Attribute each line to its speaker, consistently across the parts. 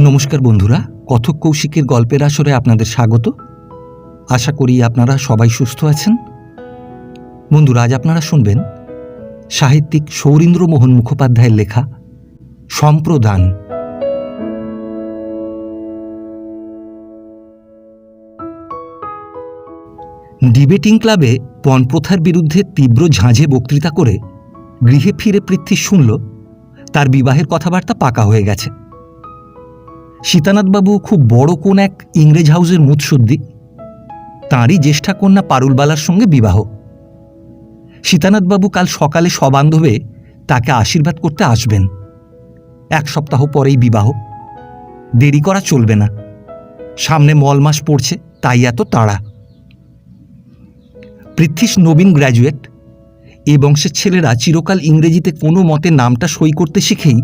Speaker 1: নমস্কার বন্ধুরা, কথক কৌশিকের গল্পের আসরে আপনাদের স্বাগত। আশা করি আপনারা সবাই সুস্থ আছেন। বন্ধুরা, আজ আপনারা শুনবেন সাহিত্যিক সৌরীন্দ্রমোহন মুখোপাধ্যায়ের লেখা সম্প্রদান। ডিবেটিং ক্লাবে পণপ্রথার বিরুদ্ধে তীব্র ঝাঁঝে বক্তৃতা করে গৃহে ফিরে পৃথ্বী শুনল তার বিবাহের কথাবার্তা পাকা হয়ে গেছে। সীতানাথবাবু খুব বড় কোন এক ইংরেজ হাউসের মুৎসদ্দি, তাঁরই জ্যেষ্ঠা কন্যা পারুলবালার সঙ্গে বিবাহ। সীতানাথবাবু কাল সকালে সবান্ধবে তাকে আশীর্বাদ করতে আসবেন। 1 সপ্তাহ পরেই বিবাহ, দেরি করা চলবে না। সামনে মল মাস পড়ছে, তাই এত তাড়া। পৃথ্বীশ নবীন গ্র্যাজুয়েট। এ বংশের ছেলেরা চিরকাল ইংরেজিতে কোনো মতে নামটা সই করতে শিখেই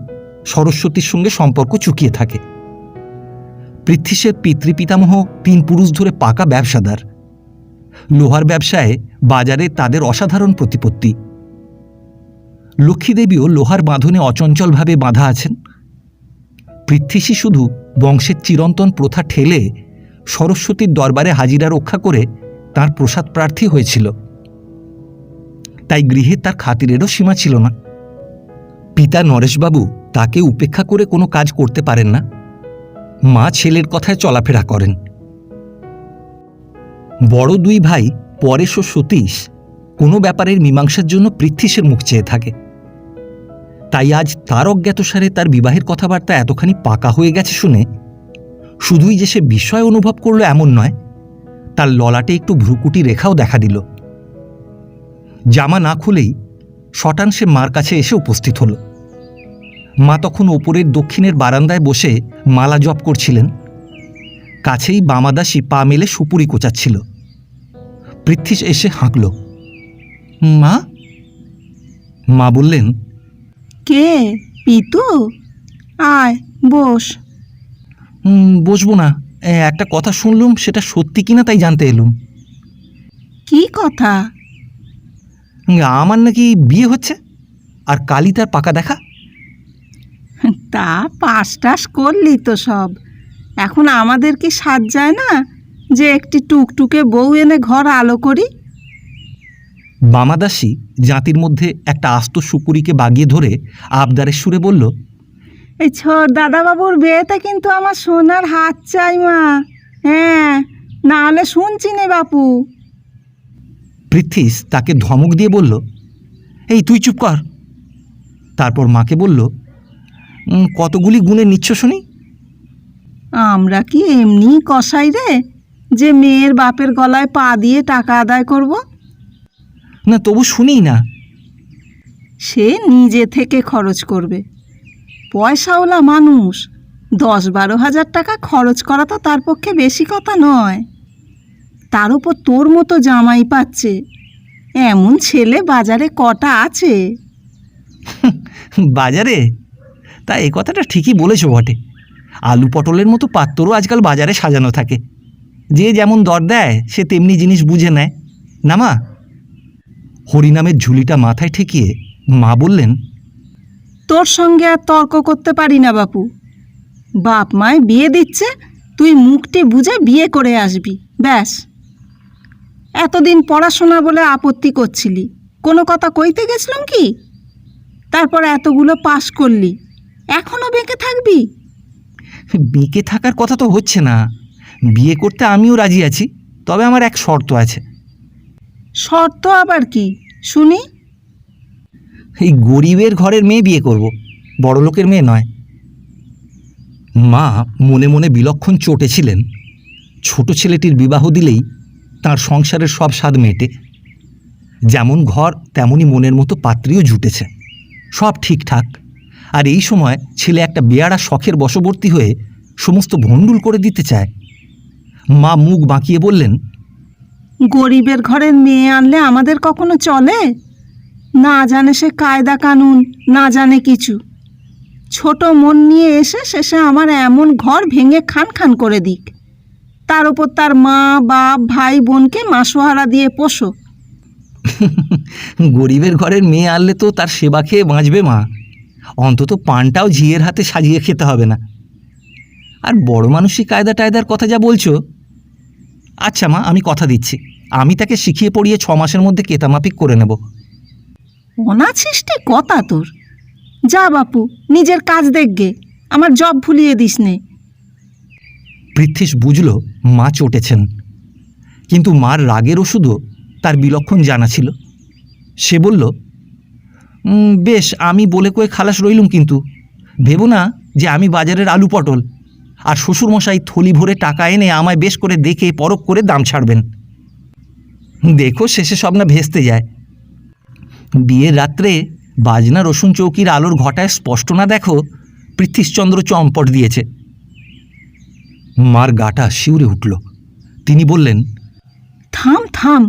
Speaker 1: সরস্বতীর সঙ্গে সম্পর্ক চুকিয়ে থাকে। পৃথ্বীশের পিতৃপিতামহ 3 পুরুষ ধরে পাকা ব্যবসাদার। লোহার ব্যবসায় বাজারে তাদের অসাধারণ প্রতিপত্তি। লক্ষ্মীদেবীও লোহার বাঁধনে অচঞ্চলভাবে বাঁধা আছেন। পৃথ্বীশই শুধু বংশের চিরন্তন প্রথা ঠেলে সরস্বতীর দরবারে হাজিরা রক্ষা করে তাঁর প্রসাদ প্রার্থী হয়েছিল। তাই গৃহে তার খাতিরেরও সীমা ছিল না। পিতা নরেশবাবু তাকে উপেক্ষা করে কোনো কাজ করতে পারেন না। মা ছেলের কথায় চলাফেরা করেন। বড় 2 ভাই পরেশ ও সতীশ কোনো ব্যাপারের মীমাংসার জন্য পৃথ্বীশের মুখ চেয়ে থাকে। তাই আজ তার অজ্ঞাতসারে তার বিবাহের কথাবার্তা এতখানি পাকা হয়ে গেছে শুনে শুধুই যে সে বিস্ময় অনুভব করল এমন নয়, তার ললাটে একটু ভ্রুকুটি রেখাও দেখা দিল। জামা না খুলেই শটান সে মার কাছে এসে উপস্থিত হল। মা তখন ওপরের দক্ষিণের বারান্দায় বসে মালা জপ করছিলেন। কাছেই বামাদাসী পা মেলে সুপুরি কোচাচ্ছিল। পৃথ্বীশ এসে হাঁকল, মা। মা বললেন,
Speaker 2: কে পিতু? আয় বস।
Speaker 1: বসবো না, একটা কথা শুনলুম, সেটা সত্যি কিনা তাই জানতে এলুম।
Speaker 2: কি কথা?
Speaker 1: আমার নাকি বিয়ে হচ্ছে, আর কালই তার পাকা দেখা।
Speaker 2: তা পাস টাস করলি তো সব। এখন আমাদের কি সাজ যায় না যে একটি টুকটুকে বউ এনে ঘর আলো করি?
Speaker 1: বামাদাসী জাতির মধ্যে একটা আস্ত সুপুরিকে বাগিয়ে ধরে আবদারের সুরে বলল,
Speaker 2: এই ছোট দাদাবাবুর বিয়েতে কিন্তু আমার সোনার হাত চাই মা। হ্যাঁ, না হলে শুনছি নে বাপু।
Speaker 1: পৃথ্বীশ তাকে ধমক দিয়ে বলল, এই তুই চুপ কর। তারপর মাকে বলল, কতগুলি গুণে নিচ্ছ শুনি?
Speaker 2: আমরা কি এমনি কসাই রে যে মেয়ের বাপের গলায় পা দিয়ে টাকা আদায় করব?
Speaker 1: না, তবু শুনি না।
Speaker 2: সে নিজে থেকে খরচ করবে। পয়সাওয়ালা মানুষ, 10-12 হাজার টাকা খরচ করা তো তার পক্ষে বেশি কথা নয়। তার উপর তোর মতো জামাই পাচ্ছে, এমন ছেলে বাজারে কটা আছে?
Speaker 1: বাজারে? তা এ কথাটা ঠিকই বলেছ বটে। আলু পটলের মতো পাত্রও আজকাল বাজারে সাজানো থাকে। যে যেমন দর দেয় সে তেমনি জিনিস বুঝে নেয় না মা? হরিনামের ঝুলিটা মাথায় ঠেকিয়ে মা বললেন,
Speaker 2: তোর সঙ্গে আর তর্ক করতে পারি না বাপু। বাপ মায় বিয়ে দিচ্ছে, তুই মুখটি বুঝে বিয়ে করে আসবি, ব্যাস। এতদিন পড়াশোনা বলে আপত্তি করছিলি, কোনো কথা কইতে গেছিলাম কি? তারপর এতগুলো পাশ করলি, এখনও বেঁকে থাকবি?
Speaker 1: বেঁকে থাকার কথা তো হচ্ছে না। বিয়ে করতে আমিও রাজি আছি, তবে আমার এক শর্ত আছে।
Speaker 2: শর্ত আবার কি শুনি?
Speaker 1: এই গরিবের ঘরের মেয়ে বিয়ে করব, বড়লোকের মেয়ে নয়। মা মনে মনে বিলক্ষণ চটেছিলেন। ছোট ছেলেটির বিবাহ দিলেই তার সংসারের সব স্বাদ মেটে। যেমন ঘর তেমনই মনের মতো পাত্রীও জুটেছে, সব ঠিকঠাক। আর এই সময় ছেলে একটা বেয়াড়া শখের বশবর্তী হয়ে সমস্ত ভণ্ডুল করে দিতে চায়। মা মুখ বাঁকিয়ে বললেন,
Speaker 2: গরিবের ঘরের মেয়ে আনলে আমাদের কখনো চলে? না জানে সে কায়দা কানুন, না জানে কিছু। ছোট মন নিয়ে এসে শেষে আমার এমন ঘর ভেঙে খান খান করে দিক। তার উপর তার মা বাপ ভাই বোনকে মাসোহারা দিয়ে পোষো।
Speaker 1: গরিবের ঘরের মেয়ে আনলে তো তার সেবা খেয়ে বাঁচবে মা। অন্তত পানটাও ঝিয়ের হাতে সাজিয়ে খেতে হবে না। আর বড় মানুষই কায়দা টায়দার কথা যা বলছো। আচ্ছা মা, আমি কথা দিচ্ছি, আমি তাকে শিখিয়ে পড়িয়ে 6 মাসের মধ্যে কেতামাপিক করে নেব।
Speaker 2: অনাছিসটি কথা তোর। যা বাপু, নিজের কাজ দেখগে, আমার জব ভুলিয়ে দিস নে।
Speaker 1: পৃথ্বীশ বুঝল মা চটেছেন, কিন্তু মার রাগের ওষুধও তার বিলক্ষণ জানা ছিল। সে বলল, বেশ, আমি বলে কয়ে খালাস রইলুম, কিন্তু ভেবো না যে আমি বাজারের আলু পটল, আর শ্বশুরমশাই থলি ভরে টাকা এনে আমায় বেশ করে দেখে পরখ করে দাম ছাড়বেন। দেখো শেষে সব না ভেস্তে যায়। বিয়ের রাত্রে বাজনা রসুন চৌকির আলোর ঘটায় স্পষ্ট না দেখো পৃথ্বীশচন্দ্র চম্পট দিয়েছে। মার গাটা শিউরে উঠল। তিনি বললেন,
Speaker 2: থাম থাম,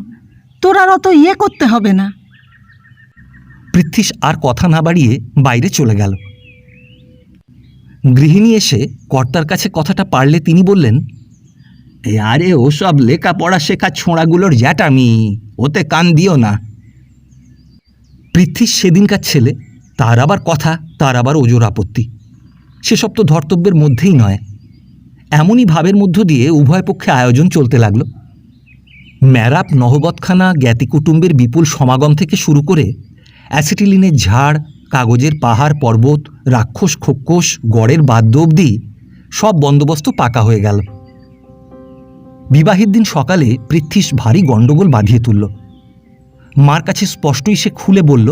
Speaker 2: তোর আর অত ইয়ে করতে হবে না।
Speaker 1: পৃথ্বীশ আর কথা না বাড়িয়ে বাইরে চলে গেল। গৃহিণী এসে কর্তার কাছে কথাটা পারলে তিনি বললেন, আরে ওসব লেখাপড়া শেখা ছোঁড়াগুলোর জ্যাটামি, ওতে কান দিও না। পৃথ্বীশ সেদিনকার ছেলে, তার আবার কথা, তার আবার ওজোর আপত্তি, সেসব তো ধর্তব্যের মধ্যেই নয়। এমনই ভাবের মধ্য দিয়ে উভয় পক্ষে আয়োজন চলতে লাগল। ম্যারাপ নহবতখানা জ্ঞাতি কুটুম্বের বিপুল সমাগম থেকে শুরু করে অ্যাসিটিলিনের ঝাড়, কাগজের পাহাড় পর্বত, রাক্ষস খোক্কস, গড়ের বাদ্য অবধি সব বন্দোবস্ত পাকা হয়ে গেল। বিবাহের দিন সকালে পৃথ্বীশ ভারী গণ্ডগোল বাঁধিয়ে তুলল। মার কাছে স্পষ্টই সে খুলে বলল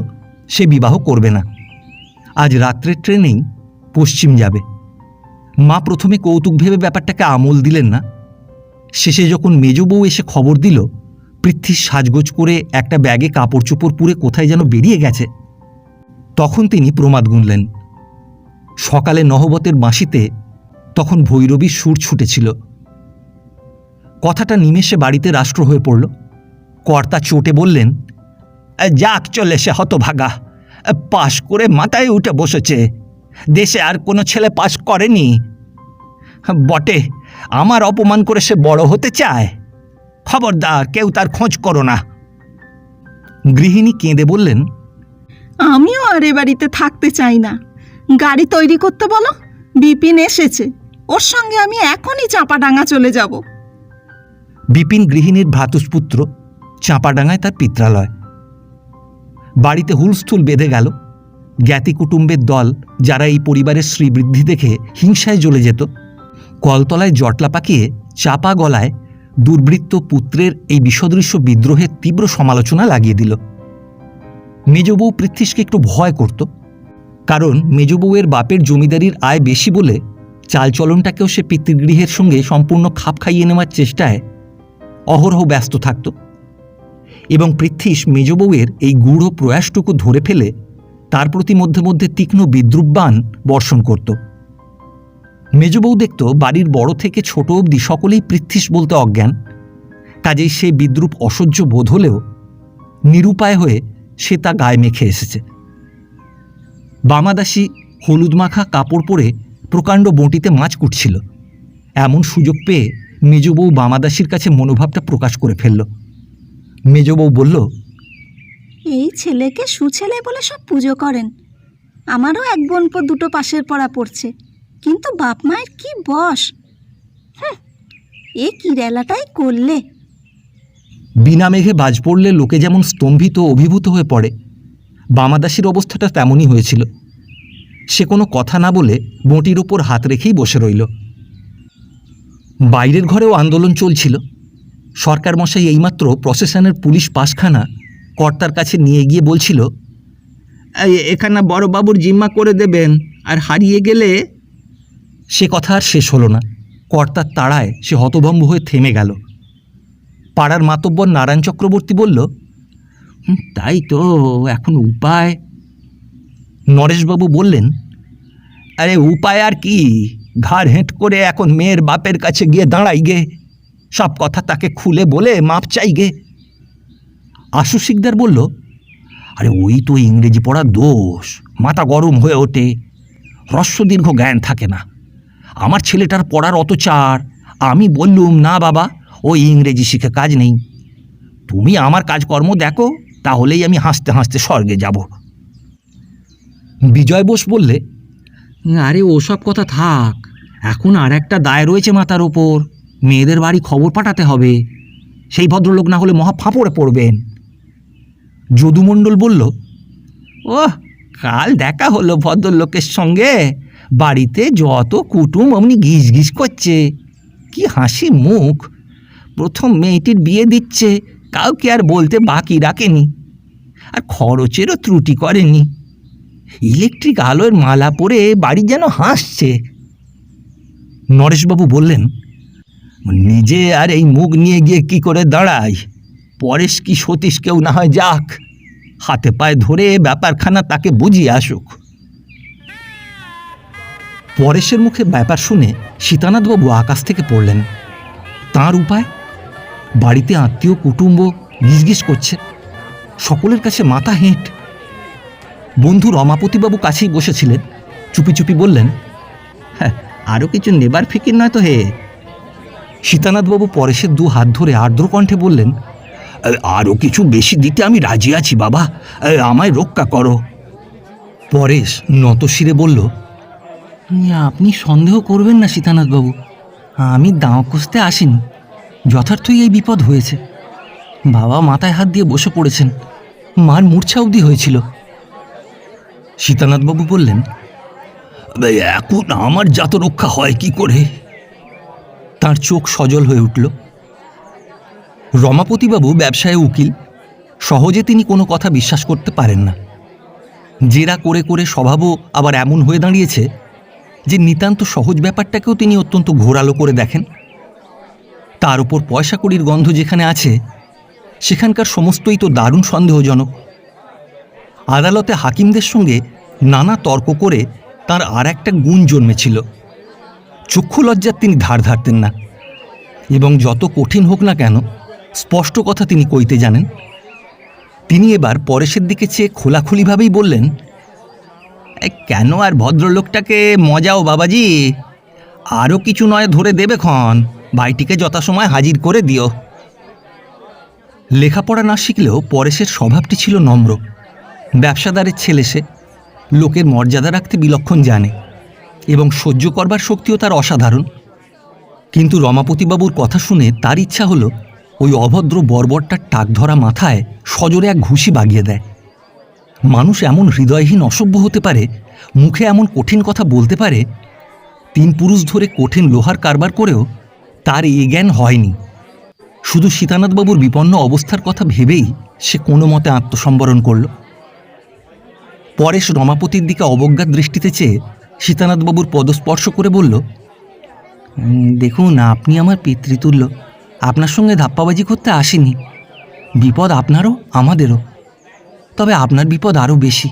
Speaker 1: সে বিবাহ করবে না, আজ রাত্রের ট্রেনেই পশ্চিম যাবে। মা প্রথমে কৌতুক ভেবে ব্যাপারটাকে আমল দিলেন না। শেষে যখন মেজ বউ এসে খবর দিল পৃথ্বীশ সাজগোজ করে একটা ব্যাগে কাপড় চোপড় পুরে কোথায় যেন বেরিয়ে গেছে, তখন তিনি প্রমাদ গুনলেন। সকালে নহবতের বাঁশিতে তখন ভৈরবীর সুর ছুটেছিল। কথাটা নিমেষে বাড়িতে রাষ্ট্র হয়ে পড়ল। কর্তা চোটে বললেন, যাক চলে সে হতভাগা, পাশ করে মাথায় উঠে বসেছে। দেশে আর কোনো ছেলে পাশ করেনি বটে, আমার অপমান করে সে বড় হতে চায়। খবরদার কেউ তার খোঁজ করো না। গৃহিণী কেঁদে বললেন,
Speaker 2: আমিও আর এ বাড়িতে থাকতে চাই না। গাড়ি তৈরি করতে বলো, বিপিন এসেছে, ওর সঙ্গে আমি এখনই চাঁপাডাঙ্গা চলে যাব।
Speaker 1: বিপিন গৃহিণীর ভ্রাতুষ্পুত্র, চাঁপাডাঙ্গায় তার পিত্রালয়। বাড়িতে হুলস্থুল বেঁধে গেল। জ্ঞাতি কুটুম্বের দল, যারা এই পরিবারের শ্রীবৃদ্ধি দেখে হিংসায় জ্বলে যেত, কলতলায় জটলা পাকিয়ে চাপা গলায় দুর্বৃত্ত পুত্রের এই বিষদৃশ্য বিদ্রোহের তীব্র সমালোচনা লাগিয়ে দিল। মেজবউ পৃথ্বীশকে একটু ভয় করত, কারণ মেজবউয়ের বাপের জমিদারির আয় বেশি বলে চালচলনটাকেও সে পিতৃগৃহের সঙ্গে সম্পূর্ণ খাপ খাইয়ে নেওয়ার চেষ্টায় অহরহ ব্যস্ত থাকত, এবং পৃথ্বীশ মেজবউয়ের এই গূঢ় প্রয়াসটুকু ধরে ফেলে তার প্রতি মধ্যে মধ্যে তীক্ষ্ণ বিদ্রুপবাণ বর্ষণ করত। মেজবউ দেখত বাড়ির বড় থেকে ছোট অবধি সকলেই পৃথ্বীশ বলতে অজ্ঞান, কাজেই সে বিদ্রুপ অসহ্য বোধ হলেও নিরুপায় হয়ে সে তা গায়ে মেখে এসেছে। বামাদাসী হলুদ মাখা কাপড় পরে প্রকাণ্ড বঁটিতে মাছ কুটছিল। এমন সুযোগ পেয়ে মেজবউ বামাদাসীর কাছে মনোভাবটা প্রকাশ করে ফেলল। মেজবউ বলল,
Speaker 3: এই ছেলেকে সুছেলে বলে সব পুজো করেন। আমারও এক বোনপো দুটো পাশের পড়া পড়ছে, কিন্তু বাপ মায়ের কি বশ। এ কি রেলাটাই করলে।
Speaker 1: বিনা মেঘে বাজ পড়লে লোকে যেমন স্তম্ভিত অভিভূত হয়ে পড়ে, বামাদাসীর অবস্থাটা তেমনই হয়েছিল। সে কোনো কথা না বলে বঁটির ওপর হাত রেখেই বসে রইল। বাইরের ঘরেও আন্দোলন চলছিল। সরকার মশাই এইমাত্র প্রশাসনের পুলিশ পাসখানা কর্তার কাছে নিয়ে গিয়ে বলছিল, এখানে বড়বাবুর জিম্মা করে দেবেন, আর হারিয়ে গেলে। সে কথা আর শেষ হলো না। কর্তার তাড়ায় সে হতভম্ব হয়ে থেমে গেল। পাড়ার মাতব্বর নারায়ণ চক্রবর্তী বলল, তাই তো, এখন উপায়? নরেশবাবু বললেন, আরে উপায় আর কি, ঘাড় হেঁট করে এখন মেয়ের বাপের কাছে গিয়ে দাঁড়াই গে, সব কথা তাকে খুলে বলে মাপ চাই গে। আশু শিকদার বলল, আরে ওই তো ইংরেজি পড়ার দোষ, মাথা গরম হয়ে ওঠে, হ্রস্বদীর্ঘ জ্ঞান থাকে না। আমার ছেলেটার পড়ার অত চার, আমি বললুম না বাবা, ওই ইংরেজি শিখে কাজ নেই, তুমি আমার কাজকর্ম দেখো, তাহলেই আমি হাসতে হাসতে স্বর্গে যাব। বিজয় বোস বললে, আরে ওসব কথা থাক, এখন আর একটা দায় রয়েছে মাথার ওপর, মেয়েদের বাড়ি খবর পাঠাতে হবে। সেই ভদ্রলোক না হলে মহা ফাঁপড়ে পড়বেন। যদুমণ্ডল বলল, ওহ, কাল দেখা হলো ভদ্রলোকের সঙ্গে, বাড়িতে যত কুটুম অমনি ঘিস ঘিস করছে। কি হাসি মুখ! প্রথম মেয়েটির বিয়ে দিচ্ছে, কাউকে আর বলতে বাকি রাখেনি, আর খরচেরও ত্রুটি করেনি। ইলেকট্রিক আলোর মালা পরে বাড়ি যেন হাসছে। নরেশবাবু বললেন, নিজে আর এই মুখ নিয়ে গিয়ে কি করে দাঁড়াই? পরেশ কি সতীশ কেউ না হয় যাক, হাতে পায়ে ধরে ব্যাপারখানা তাকে বুঝিয়ে আসুক। পরেশের মুখে ব্যাপার শুনে সীতানাথবাবু আকাশ থেকে পড়লেন। তাঁর উপায়? বাড়িতে আত্মীয় কুটুম্ব গিজগিজ করছে, সকলের কাছে মাথা হেঁট। বন্ধু রমাপতিবাবু কাছেই বসেছিলেন, চুপি চুপি বললেন, হ্যাঁ, আরও কিছু নেবার ফিকির নয় তো হে? সীতানাথবাবু পরেশের দু হাত ধরে আর্দ্র কণ্ঠে বললেন, আরও কিছু বেশি দিতে আমি রাজি আছি বাবা, আমায় রক্ষা করো। পরেশ নতশিরে বলল, আপনি সন্দেহ করবেন না সীতানাথবাবু, আমি দাঁও কষতে আসিনি, যথার্থই এই বিপদ হয়েছে। বাবা মাথায় হাত দিয়ে বসে পড়েছেন, মার মূর্ছা অবধি হয়েছিল। সীতানাথবাবু বললেন, এখন আমার জাত রক্ষা হয় কি করে? তার চোখ সজল হয়ে উঠল। রমাপতিবাবু ব্যবসায়ে উকিল, সহজে তিনি কোনো কথা বিশ্বাস করতে পারেন না। জেরা করে করে স্বভাবও আবার এমন হয়ে দাঁড়িয়েছে যে নিতান্ত সহজ ব্যাপারটাকেও তিনি অত্যন্ত ঘোরালো করে দেখেন। তার উপর পয়সা কড়ির গন্ধ যেখানে আছে, সেখানকার সমস্তই তো দারুণ সন্দেহজনক। আদালতে হাকিমদের সঙ্গে নানা তর্ক করে তার আর একটা গুণ জন্মেছিল, চক্ষু লজ্জার তিনি ধার ধারতেন না, এবং যত কঠিন হোক না কেন স্পষ্ট কথা তিনি কইতে জানেন। তিনি এবার পরেশের দিকে চেয়ে খোলাখুলিভাবেই বললেন, কেন আর ভদ্রলোকটাকে মজাও বাবাজি, আরও কিছু নয় ধরে দেবে ক্ষণ, ভাইটিকে যথাসময় হাজির করে দিও। লেখাপড়া না শিখলেও পরেশের স্বভাবটি ছিল নম্র। ব্যবসাদারের ছেলে সে, লোকের মর্যাদা রাখতে বিলক্ষণ জানে, এবং সহ্য করবার শক্তিও তার অসাধারণ। কিন্তু রমাপতিবাবুর কথা শুনে তার ইচ্ছা হলো ওই অভদ্র বর্বরটার টাক ধরা মাথায় সজোরে এক ঘুষি বাগিয়ে দেয়। মানুষ এমন হৃদয়হীন অসভ্য হতে পারে, মুখে এমন কঠিন কথা বলতে পারে, 3 পুরুষ ধরে কঠিন লোহার কারবার করেও তার এ জ্ঞান হয়নি। শুধু সীতানাথবাবুর বিপন্ন অবস্থার কথা ভেবেই সে কোনো মতে আত্মসম্বরণ করল। পরেশ রমাপতির দিকে অবজ্ঞার দৃষ্টিতে চেয়ে সীতানাথবাবুর পদস্পর্শ করে বলল, দেখুন, আপনি আমার পিতৃতুল্য, আপনার সঙ্গে ধাপ্পাবাজি করতে আসিনি। বিপদ আপনারও আমাদেরও, তবে আপনার বিপদ আরও বেশি।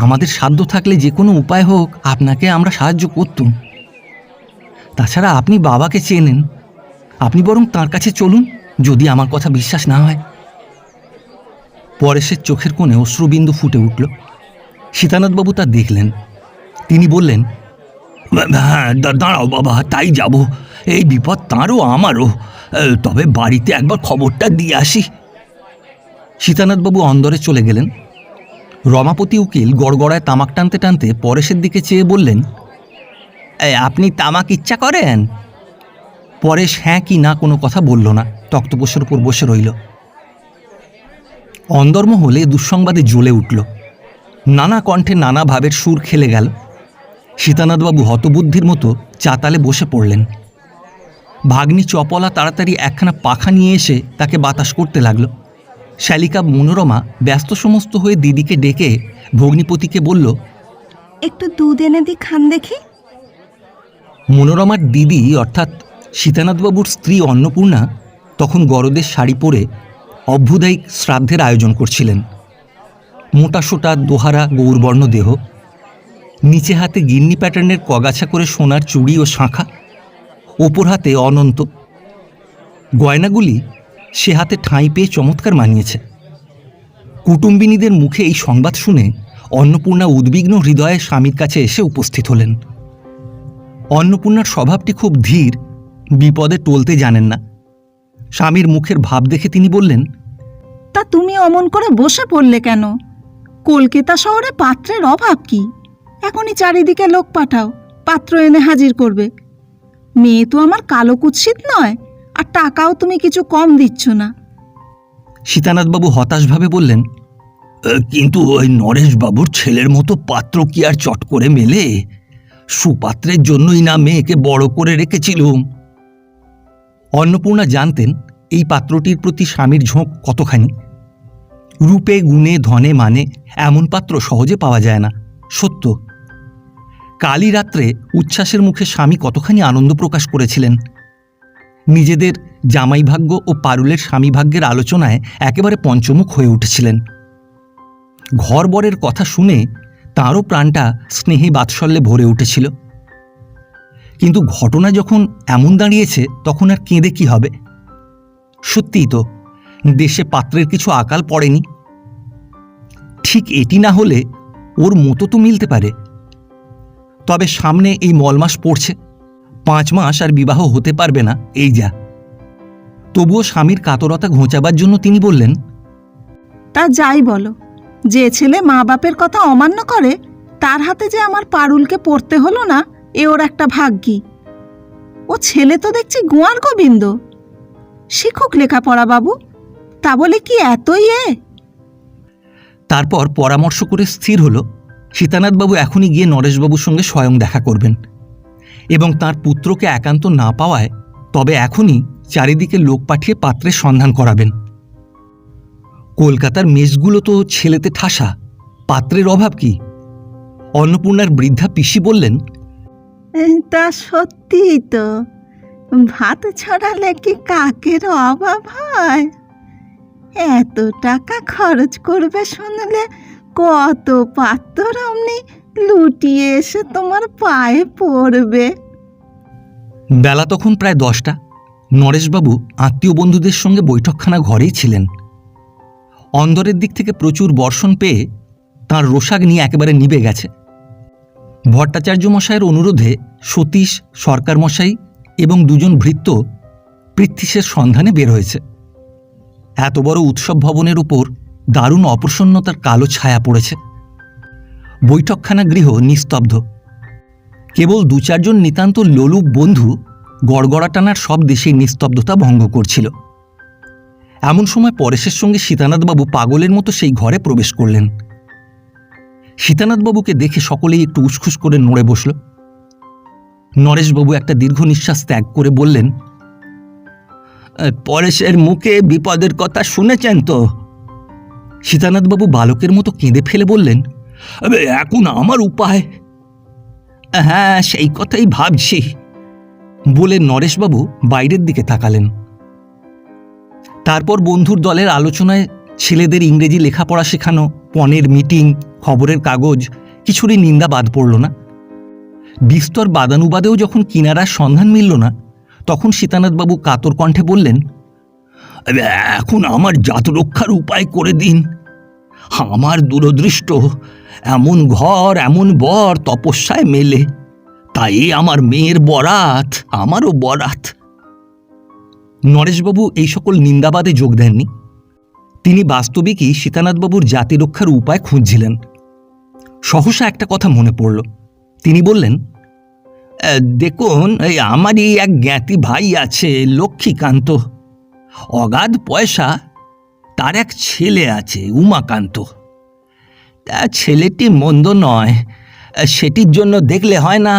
Speaker 1: আমাদের সাধ্য থাকলে যে কোনো উপায় হোক আপনাকে আমরা সাহায্য করতুম। তাছাড়া আপনি বাবাকে চেনেন, আপনি বরং তাঁর কাছে চলুন, যদি আমার কথা বিশ্বাস না হয়। পরেশের চোখের কোণে অশ্রুবিন্দু ফুটে উঠল। সীতানাথবাবু তা দেখলেন। তিনি বললেন, হ্যাঁ, দাঁড়াও বাবা, তাই যাব। এই বিপদ তাঁরও আমারও, তবে বাড়িতে একবার খবরটা দিয়ে আসি। সীতানাথবাবু অন্দরে চলে গেলেন। রমাপতি উকিল গড়গড়ায় তামাক টানতে টানতে পরেশের দিকে চেয়ে বললেন, আপনি তামাক ইচ্ছা করেন? পরেশ হ্যাঁ কি না কোনো কথা বলল না, তক্তপোষের উপর বসে রইল। অন্দরমহলে দুঃসংবাদে জ্বলে উঠল। নানা কণ্ঠে নানা ভাবের সুর খেলে গেল। সীতানাথবাবু হতবুদ্ধির মতো চাতালে বসে পড়লেন। ভাগ্নি চপলা তাড়াতাড়ি একখানা পাখা নিয়ে এসে তাকে বাতাস করতে লাগল। শালিকা মনোরমা ব্যস্ত সমস্ত হয়ে দিদিকে ডেকে ভগ্নিপতিকে বলল,
Speaker 3: একটু দুধ এনে দি, খান দেখি।
Speaker 1: মনোরমার দিদি অর্থাৎ সীতানাথবাবুর স্ত্রী অন্নপূর্ণা তখন গরদের শাড়ি পরে অভ্যুদয়িক শ্রাদ্ধের আয়োজন করছিলেন। মোটাসোটা দোহারা গৌরবর্ণ দেহ, নিচে হাতে গিন্নি প্যাটার্নের কগাছা করে সোনার চুড়ি ও শাঁখা, ওপর হাতে অনন্ত গয়নাগুলি সে হাতে ঠাঁই পেয়ে চমৎকার মানিয়েছে। কুটুম্বিনীদের মুখে এই সংবাদ শুনে অন্নপূর্ণা উদ্বিগ্ন হৃদয়ে স্বামীর কাছে এসে উপস্থিত হলেন। অন্নপূর্ণার স্বভাবটি খুব ধীর, বিপদে টলতে জানেন না। স্বামীর মুখের ভাব দেখে তিনি বললেন,
Speaker 2: তা তুমি অমন করে বসে পড়লে কেন? কলকাতা শহরে পাত্রের অভাব কি? এখনই চারিদিকে লোক পাঠাও, পাত্র এনে হাজির করবে। মেয়ে তো আমার কালো কুৎসিত নয়, আর টাকাও তুমি কিছু কম দিচ্ছ না।
Speaker 1: সীতানাথবাবু হতাশভাবে বললেন, কিন্তু ওই নরেশবাবুর ছেলের মতো পাত্র কি আর চট করে মেলে? সুপাত্রের জন্যই না মেয়েকে বড় করে রেখেছিলুম। অন্নপূর্ণা জানতেন এই পাত্রটির প্রতি স্বামীর ঝোঁক কতখানি। রূপে গুণে ধনে মানে এমন পাত্র সহজে পাওয়া যায় না, সত্য। কালই রাত্রে উচ্ছ্বাসের মুখে স্বামী কতখানি আনন্দ প্রকাশ করেছিলেন। নিজেদের জামাই ভাগ্য ও পারুলের স্বামী ভাগ্যের আলোচনায় একেবারে পঞ্চমুখ হয়ে উঠেছিলেন। ঘরবরের কথা শুনে তাঁরও প্রাণটা স্নেহে বাৎসল্যে ভরে উঠেছিল। কিন্তু ঘটনা যখন এমন দাঁড়িয়েছে তখন আর কেঁদে কি হবে? সত্যিই তো দেশে পাত্রের কিছু আকাল পড়েনি। ঠিক এটি না হলে ওর মতো তো মিলতে পারে। তবে সামনে এই মলমাস পড়ছে, 5 মাস আর বিবাহ হতে পারবে না, এই যা। তবুও স্বামীর কাতরতা ঘোচাবার জন্য তিনি বললেন,
Speaker 2: তা যাই বলো, যে ছেলে মা বাপের কথা অমান্য করে তার হাতে যে আমার পারুলকে পড়তে হলো না, এ ওর একটা ভাগ্যি। ও ছেলে তো দেখছি গোয়ার গোবিন্দ। শিক্ষক লেখাপড়া বাবু, তা বলে কি এতই এ?
Speaker 1: তারপর পরামর্শ করে স্থির হল সীতানাথবাবু এখনই গিয়ে নরেশবাবুর সঙ্গে স্বয়ং দেখা করবেন এবং তার পুত্রকে একান্ত না পাওয়ায় তবে এখনই চারিদিকে লোক পাঠিয়ে পাত্রের সন্ধান করাবেন। কলকাতার মেসগুলো তো ছেলেতে ঠাসা, পাত্রের অভাব কি? অন্নপূর্ণার বৃদ্ধা পিসি বললেন,
Speaker 2: তা সত্যিই তো, ভাত ছড়ালে কি কাকের অভাব হয়? এত টাকা খরচ করবে শুনলে কত পাত্র অমনি লুটিয়ে এসে তোমার পায়ে পড়বে।
Speaker 1: বেলা তখন প্রায় 10টা। নরেশবাবু আত্মীয় বন্ধুদের সঙ্গে বৈঠকখানা ঘরেই ছিলেন। অন্দরের দিক থেকে প্রচুর বর্ষণ পেয়ে তাঁর রোষাগ নিয়ে একেবারে নিভে গেছে। ভট্টাচার্য মশাইয়ের অনুরোধে সতীশ, সরকার মশাই এবং 2 জন ভৃত্য পৃথ্বীশের সন্ধানে বের হয়েছে। এত বড় উৎসব ভবনের উপর দারুণ অপ্রসন্নতার কালো ছায়া পড়েছে। বৈঠকখানা গৃহ নিস্তব্ধ। কেবল 2-4 জন নিতান্ত লোলুপ বন্ধু গড়গড়া টানার সব দেশেই নিস্তব্ধতা ভঙ্গ করছিল। এমন সময় পরেশের সঙ্গে সীতানাথবাবু পাগলের মতো সেই ঘরে প্রবেশ করলেন। সীতানাথবাবুকে দেখে সকলেই একটু উসখুস করে নড়ে বসল। নরেশবাবু একটা দীর্ঘ নিঃশ্বাস ত্যাগ করে বললেন, পরেশের মুখে বিপদের কথা শুনেছেন তো? সীতানাথবাবু বালকের মতো কেঁদে ফেলে বললেন, এখন আমার উপায়? হ্যাঁ, সেই কথাই ভাবছি, বলে নরেশবাবু বাইরের দিকে তাকালেন। তারপর বন্ধুর দলের আলোচনায় ছেলেদের ইংরেজি লেখাপড়া শেখানো, পণের মিটিং, খবরের কাগজ, কিছুরই নিন্দা বাদ পড়ল না। বিস্তর বাদানুবাদেও যখন কিনারার সন্ধান মিলল না, তখন সীতানাথবাবু কাতর কণ্ঠে বললেন, এখন আমার জাত রক্ষার উপায় করে দিন। আমার দূরদৃষ্ট এমন ঘর এমন বর তপস্যায় মেলে, তাই আমার মেয়ের বরাত, আমারও বরাত। নরেশবাবু এই সকল নিন্দাবাদে যোগ দেননি। তিনি বাস্তবিকই সীতানাথবাবুর জাতি রক্ষার উপায় খুঁজছিলেন। সহসা একটা কথা মনে পড়ল। তিনি বললেন, দেখুন, এই আমারই এক জ্ঞাতি ভাই আছে লক্ষ্মীকান্ত, অগাধ পয়সা। তার এক ছেলে আছে উমাকান্ত। তা ছেলেটি মন্দ নয়, সেটির জন্য দেখলে হয় না।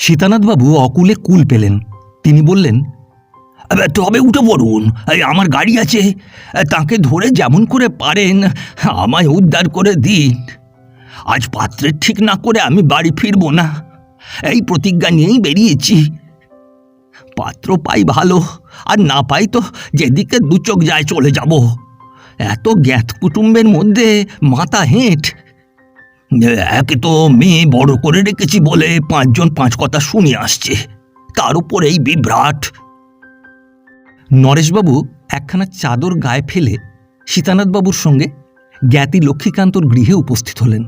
Speaker 1: সীতানাথবাবু অকুলে কুল পেলেন। তিনি বললেন, তবে উঠে পড়ুন, আমার গাড়ি আছে, তাকে ধরে যেমন করে পারেন আমায় উদ্ধার করে দিন। আজ পাত্রের ঠিক না করে আমি বাড়ি ফিরব না, এই প্রতিজ্ঞা নিয়েই বেরিয়েছি। পাত্র পাই ভালো, আর না পাই তো যেদিকে 2 চোখ যায় চলে যাব। এত জ্ঞাত কুটুম্বের মধ্যে মাথা হেঁট। একে তো মেয়ে বড় করে রেখেছি বলে 5 জন 5 কথা শুনে আসছে, তার উপর এই বিভ্রাট। নরেশবাবু একখানা চাদর গায়ে ফেলে সীতানাথবাবুর সঙ্গে জ্ঞাতি লক্ষ্মীকান্তর গৃহে উপস্থিত হলেন।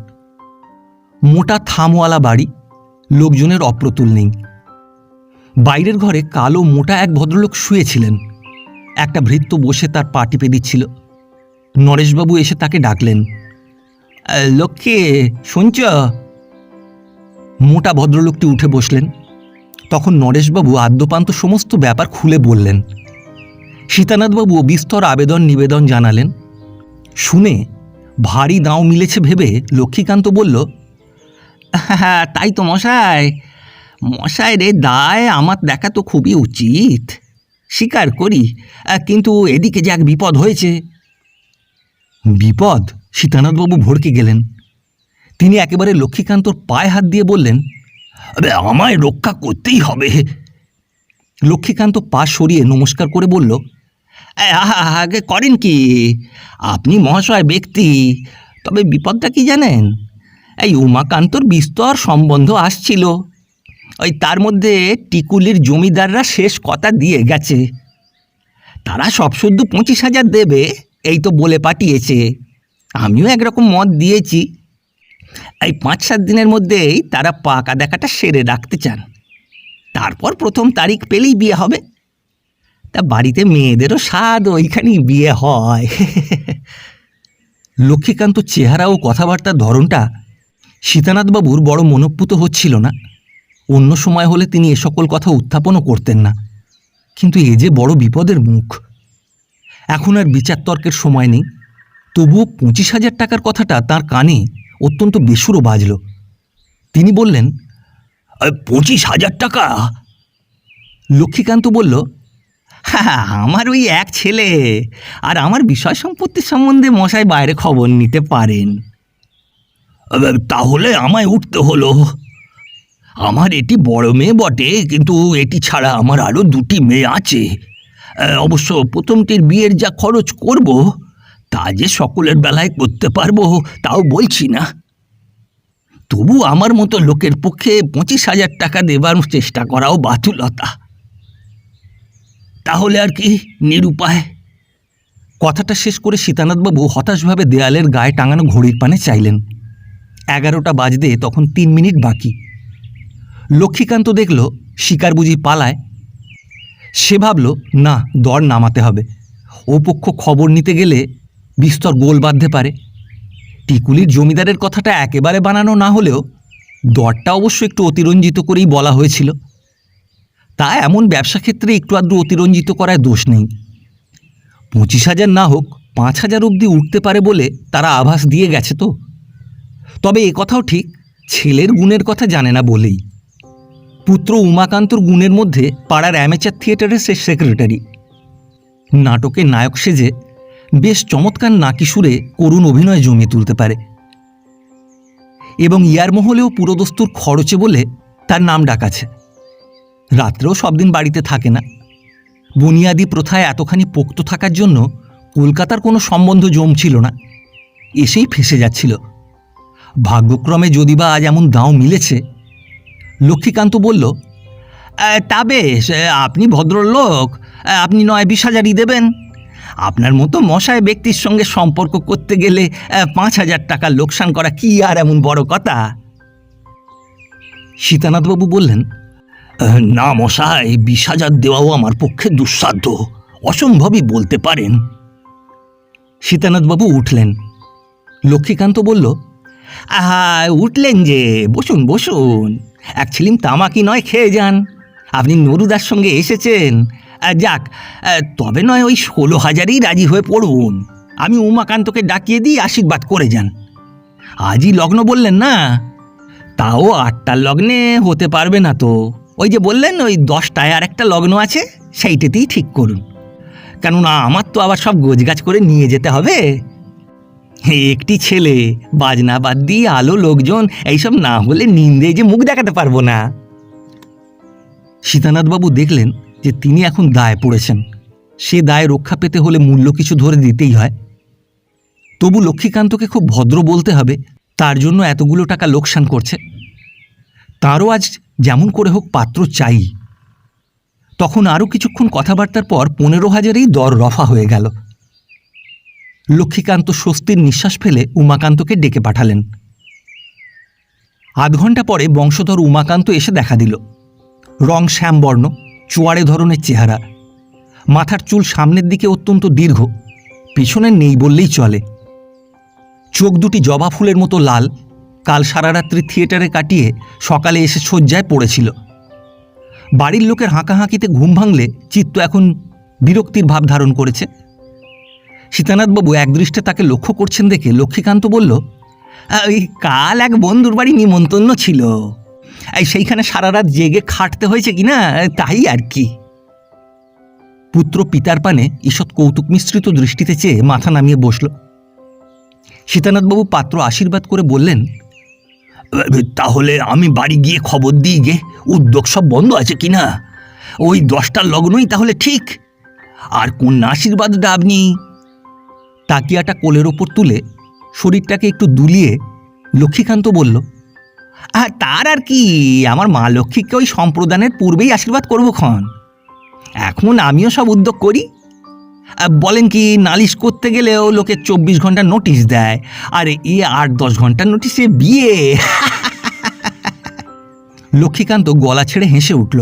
Speaker 1: মোটা থামওয়ালা বাড়ি, লোকজনের অপ্রতুল নেই। বাইরের ঘরে কালো মোটা এক ভদ্রলোক শুয়েছিলেন। একটা ভৃত্য বসে তার পা টিপে দিচ্ছিল। নরেশবাবু এসে তাকে ডাকলেন, লক্ষ্মী, শুনছ? মোটা ভদ্রলোকটি উঠে বসলেন। তখন নরেশবাবু আদ্যপান্ত সমস্ত ব্যাপার খুলে বললেন। সীতানাথবাবু বিস্তর আবেদন নিবেদন জানালেন। শুনে ভারী দাঁও মিলেছে ভেবে লক্ষ্মীকান্ত বলল, হ্যাঁ তাই তো মশাই, মশাই রে, দায় আমার দেখা তো খুবই উচিত, স্বীকার করি, কিন্তু এদিকে যে এক বিপদ হয়েছে। বিপদ? সীতানাথবাবু ভড়কে গেলেন। তিনি একেবারে লক্ষ্মীকান্তর পায়ে হাত দিয়ে বললেন, আমায় রক্ষা করতেই হবে। লক্ষ্মীকান্ত পা সরিয়ে নমস্কার করে বলল, আগে করেন কি, আপনি মহাশয় ব্যক্তি, তবে বিপদটা কি জানেন? এই উমাকান্তর বিস্তর সম্বন্ধ আসছিল, ওই তার মধ্যে টিকুলির জমিদাররা শেষ কথা দিয়ে গেছে, তারা সব শুদ্ধ 25,000 দেবে এই তো বলে পাঠিয়েছে। আমিও একরকম মত দিয়েছি, এই 5-7 দিনের মধ্যেই তারা পাকা দেখাটা সেরে রাখতে চান, তারপর প্রথম তারিখ পেলেই বিয়ে হবে। তা বাড়িতে মেয়েদেরও স্বাদ, ওইখানেই বিয়ে হয়। লক্ষ্মীকান্ত চেহারা ও কথাবার্তার ধরনটা সীতানাথবাবুর বড় মনোপ্পুত হচ্ছিল না। অন্য সময় হলে তিনি এ সকল কথা উত্থাপনও করতেন না, কিন্তু এ যে বড় বিপদের মুখ। এখন আর বিচার তর্কের সময় নেই। তবুও 25,000 টাকার কথাটা তার কানে অত্যন্ত বেসুরো বাজল। তিনি বললেন, 25,000 টাকা? লক্ষ্মীকান্ত বলল, হ্যাঁ, আমার ওই এক ছেলে, আর আমার বিষয় সম্পত্তি সম্বন্ধে মশাই বাইরে খবর নিতে পারেন। তাহলে আমায় উঠতে হলো। আমার এটি বড় মেয়ে বটে, কিন্তু এটি ছাড়া আমার আরও 2টি মেয়ে আছে। অবশ্য প্রথমটির বিয়ের যা খরচ করব, তা যে সকলের বেলায় করতে পারবো তাও বলছি না। তবু আমার মতো লোকের পক্ষে 25,000 টাকা দেবার চেষ্টা করাও বাতুলতা। তাহলে আর কি, নিরুপায়। কথাটা শেষ করে সীতানাথবাবু হতাশভাবে দেয়ালের গায়ে টাঙানো ঘড়ির পানে চাইলেন। 11টা বাজতে তখন 3 মিনিট বাকি। লক্ষ্মীকান্ত দেখল শিকার বুঝি পালায়। সে ভাবল, না, দর নামাতে হবে। ও পক্ষ খবর নিতে গেলে বিস্তর গোল বাঁধতে পারে। টিকুলির জমিদারের কথাটা একেবারে বানানো না হলেও দরটা অবশ্য একটু অতিরঞ্জিত করেই বলা হয়েছিল। তা এমন ব্যবসা ক্ষেত্রে একটু আধটু অতিরঞ্জিত করায় দোষ নেই। 25,000 না হোক 5,000 অবধি উঠতে পারে বলে তারা আভাস দিয়ে গেছে তো। তবে এ কথাও ঠিক, ছেলের গুণের কথা জানে না বলেই। পুত্র উমাকান্তর গুণের মধ্যে পাড়ার অ্যামেচার থিয়েটারের সে সেক্রেটারি। নাটকে নায়ক সেজে বেশ চমৎকার নাকি সুরে করুণ অভিনয় জমিয়ে তুলতে পারে, এবং ইয়ার মহলেও পুরোদস্তুর খরচে বলে তার নাম ডাক আছে। রাত্রেও সব দিন বাড়িতে থাকে না। বুনিয়াদি প্রথায় এতখানি পোক্ত থাকার জন্য কলকাতার কোনো সম্বন্ধ জমছিল না, এসেই ফেসে যাচ্ছিল। ভাগ্যক্রমে যদি বা আজ এমন দাঁও মিলেছে। লক্ষ্মীকান্ত বলল, তা বেশ, আপনি ভদ্রলোক, আপনি নয় 20,000ই দেবেন। আপনার মতো মশায় ব্যক্তির সঙ্গে সম্পর্ক করতে গেলে 5,000 টাকা লোকসান করা কি আর এমন বড় কথা? সীতানাথবাবু বললেন, না মশাই, 20,000 দেওয়াও আমার পক্ষে দুঃসাধ্য, অসম্ভবই বলতে পারেন। সীতানাথবাবু উঠলেন। লক্ষ্মীকান্ত বলল, উঠলেন যে, বসুন বসুন, এক ছিলিম তামাকি নয় খেয়ে যান। আপনি নরুদার সঙ্গে এসেছেন, যাক, তবে নয় ওই 16,000ই রাজি হয়ে পড়ুন। আমি উমাকান্তকে ডাকিয়ে দিই, আশীর্বাদ করে যান। আজই লগ্ন বললেন না? তাও 8টার লগ্নে হতে পারবে না তো। ওই যে বললেন ওই 10টায় আর একটা লগ্ন আছে, সেইটাতেই ঠিক করুন। কেননা আমার তো আবার সব গোছগাছ করে নিয়ে যেতে হবে। একটি ছেলে, বাজনা বাদ দিয়ে আলো লোকজন এইসব না হলে নিন্দে যে মুখ দেখাতে পারবো না। সীতানাথবাবু দেখলেন যে তিনি এখন দায় পড়েছেন। সে দায় রক্ষা পেতে হলে মূল্য কিছু ধরে দিতেই হয়। তবু লক্ষ্মীকান্তকে খুব ভদ্র বলতে হবে, তার জন্য এতগুলো টাকা লোকসান করছে। তারও আজ যেমন করে হোক পাত্র চাই। তখন আরও কিছুক্ষণ কথাবার্তার পর 15,000ই দর রফা হয়ে গেল। লক্ষ্মীকান্ত স্বস্তির নিঃশ্বাস ফেলে উমাকান্তকে ডেকে পাঠালেন। আধ ঘণ্টা পরে বংশধর উমাকান্ত এসে দেখা দিল। রং শ্যামবর্ণ, চোয়াড়ে ধরনের চেহারা, মাথার চুল সামনের দিকে অত্যন্ত দীর্ঘ, পিছনে নেই বললেই চলে। চোখ দুটি জবা ফুলের মতো লাল, কাল সারা রাত্রি থিয়েটারে কাটিয়ে সকালে এসে শয্যায় পড়েছিল। বাড়ির লোকের হাঁকাহাঁকিতে ঘুম ভাঙলে চিত্ত এখন বিরক্তির ভাব ধারণ করেছে। সীতানাথবাবু একদৃষ্টে তাকে লক্ষ্য করছেন দেখে লক্ষ্মীকান্ত বলল, ওই কাল এক বন্ধুর বাড়ি নিমন্ত্রণ ছিল, সেইখানে সারা রাত জেগে খাটতে হয়েছে কিনা তাই আর কি। পুত্র পিতার পানে ঈষৎ কৌতুক মিশ্রিত দৃষ্টিতে চেয়ে মাথা নামিয়ে বসল। সীতানাথবাবু পাত্র আশীর্বাদ করে বললেন, তাহলে আমি বাড়ি গিয়ে খবর দিই গে উদ্যোগ সব বন্ধ আছে কিনা। ওই 10টার লগ্নই তাহলে ঠিক। আর কন্যা আশীর্বাদটা আপনি। তাকিয়াটা কোলের ওপর তুলে শরীরটাকে একটু দুলিয়ে লক্ষ্মীকান্ত বলল, তার আর কি, আমার মা লক্ষ্মীকে ওই সম্প্রদানের পূর্বেই আশীর্বাদ করবো ক্ষণ। এখন আমিও সব উদ্যোগ করি। বলেন কি, নালিশ করতে গেলেও লোকে 24 ঘন্টা নোটিশ দেয়, আর 8-10 ঘন্টার নোটিশে বিয়ে। লক্ষ্মীকান্ত গলা ছেড়ে হেসে উঠল।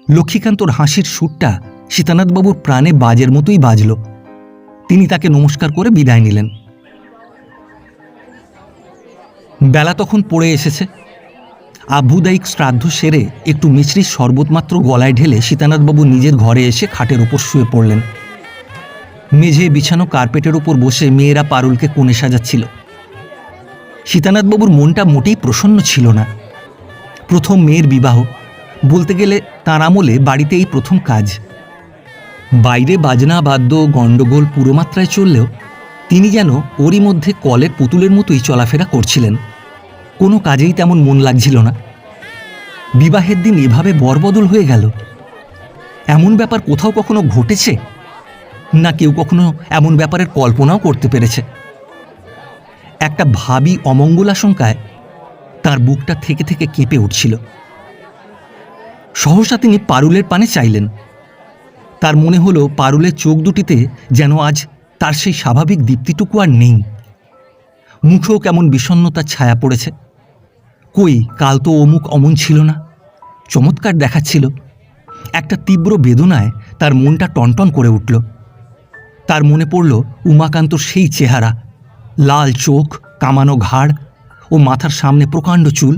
Speaker 1: লক্ষ্মীকান্তর হাসির সুরটা সীতানাথবাবুর প্রাণে বাজের মতোই বাজল। তিনি তাকে নমস্কার করে বিদায় নিলেন। বেলা তখন পড়ে এসেছে। আভ্যুদায়িক শ্রাদ্ধ সেরে একটু মিছরির শরবত মাত্র গলায় ঢেলে সীতানাথবাবু নিজের ঘরে এসে খাটের ওপর শুয়ে পড়লেন। মেঝে বিছানো কার্পেটের ওপর বসে মেয়েরা পারুলকে কোণে সাজাচ্ছিল। সীতানাথবাবুর মনটা মোটেই প্রসন্ন ছিল না। প্রথম মেয়ের বিবাহ, বলতে গেলে তাঁর আমলে বাড়িতে এই প্রথম কাজ। বাইরে বাজনা বাদ্য গণ্ডগোল পুরোমাত্রায় চললেও তিনি যেন ওরই মধ্যে কলের পুতুলের মতোই চলাফেরা করছিলেন। কোনো কাজেই তেমন মন লাগছিল না। বিবাহের দিন এভাবে বরবদল হয়ে গেল, এমন ব্যাপার কোথাও কখনো ঘটেছে? না কেউ কখনো এমন ব্যাপারের কল্পনাও করতে পেরেছে? একটা ভাবী অমঙ্গল আশঙ্কায় তার বুকটা থেকে থেকে কেঁপে উঠছিল। সহসা তিনি পারুলের পানে চাইলেন। তার মনে হলো পারুলের চোখ দুটিতে যেন আজ তার সেই স্বাভাবিক দীপ্তিটুকু আর নেই। মুখেও কেমন বিষণ্ণতার ছায়া পড়েছে। কই, কাল তো অমুক অমন ছিল না, চমৎকার দেখাচ্ছিল। একটা তীব্র বেদনায় তার মনটা টনটন করে উঠল। তার মনে পড়ল উমাকান্তর সেই চেহারা, লাল চোখ, কামানো ঘাড় ও মাথার সামনে প্রকাণ্ড চুল,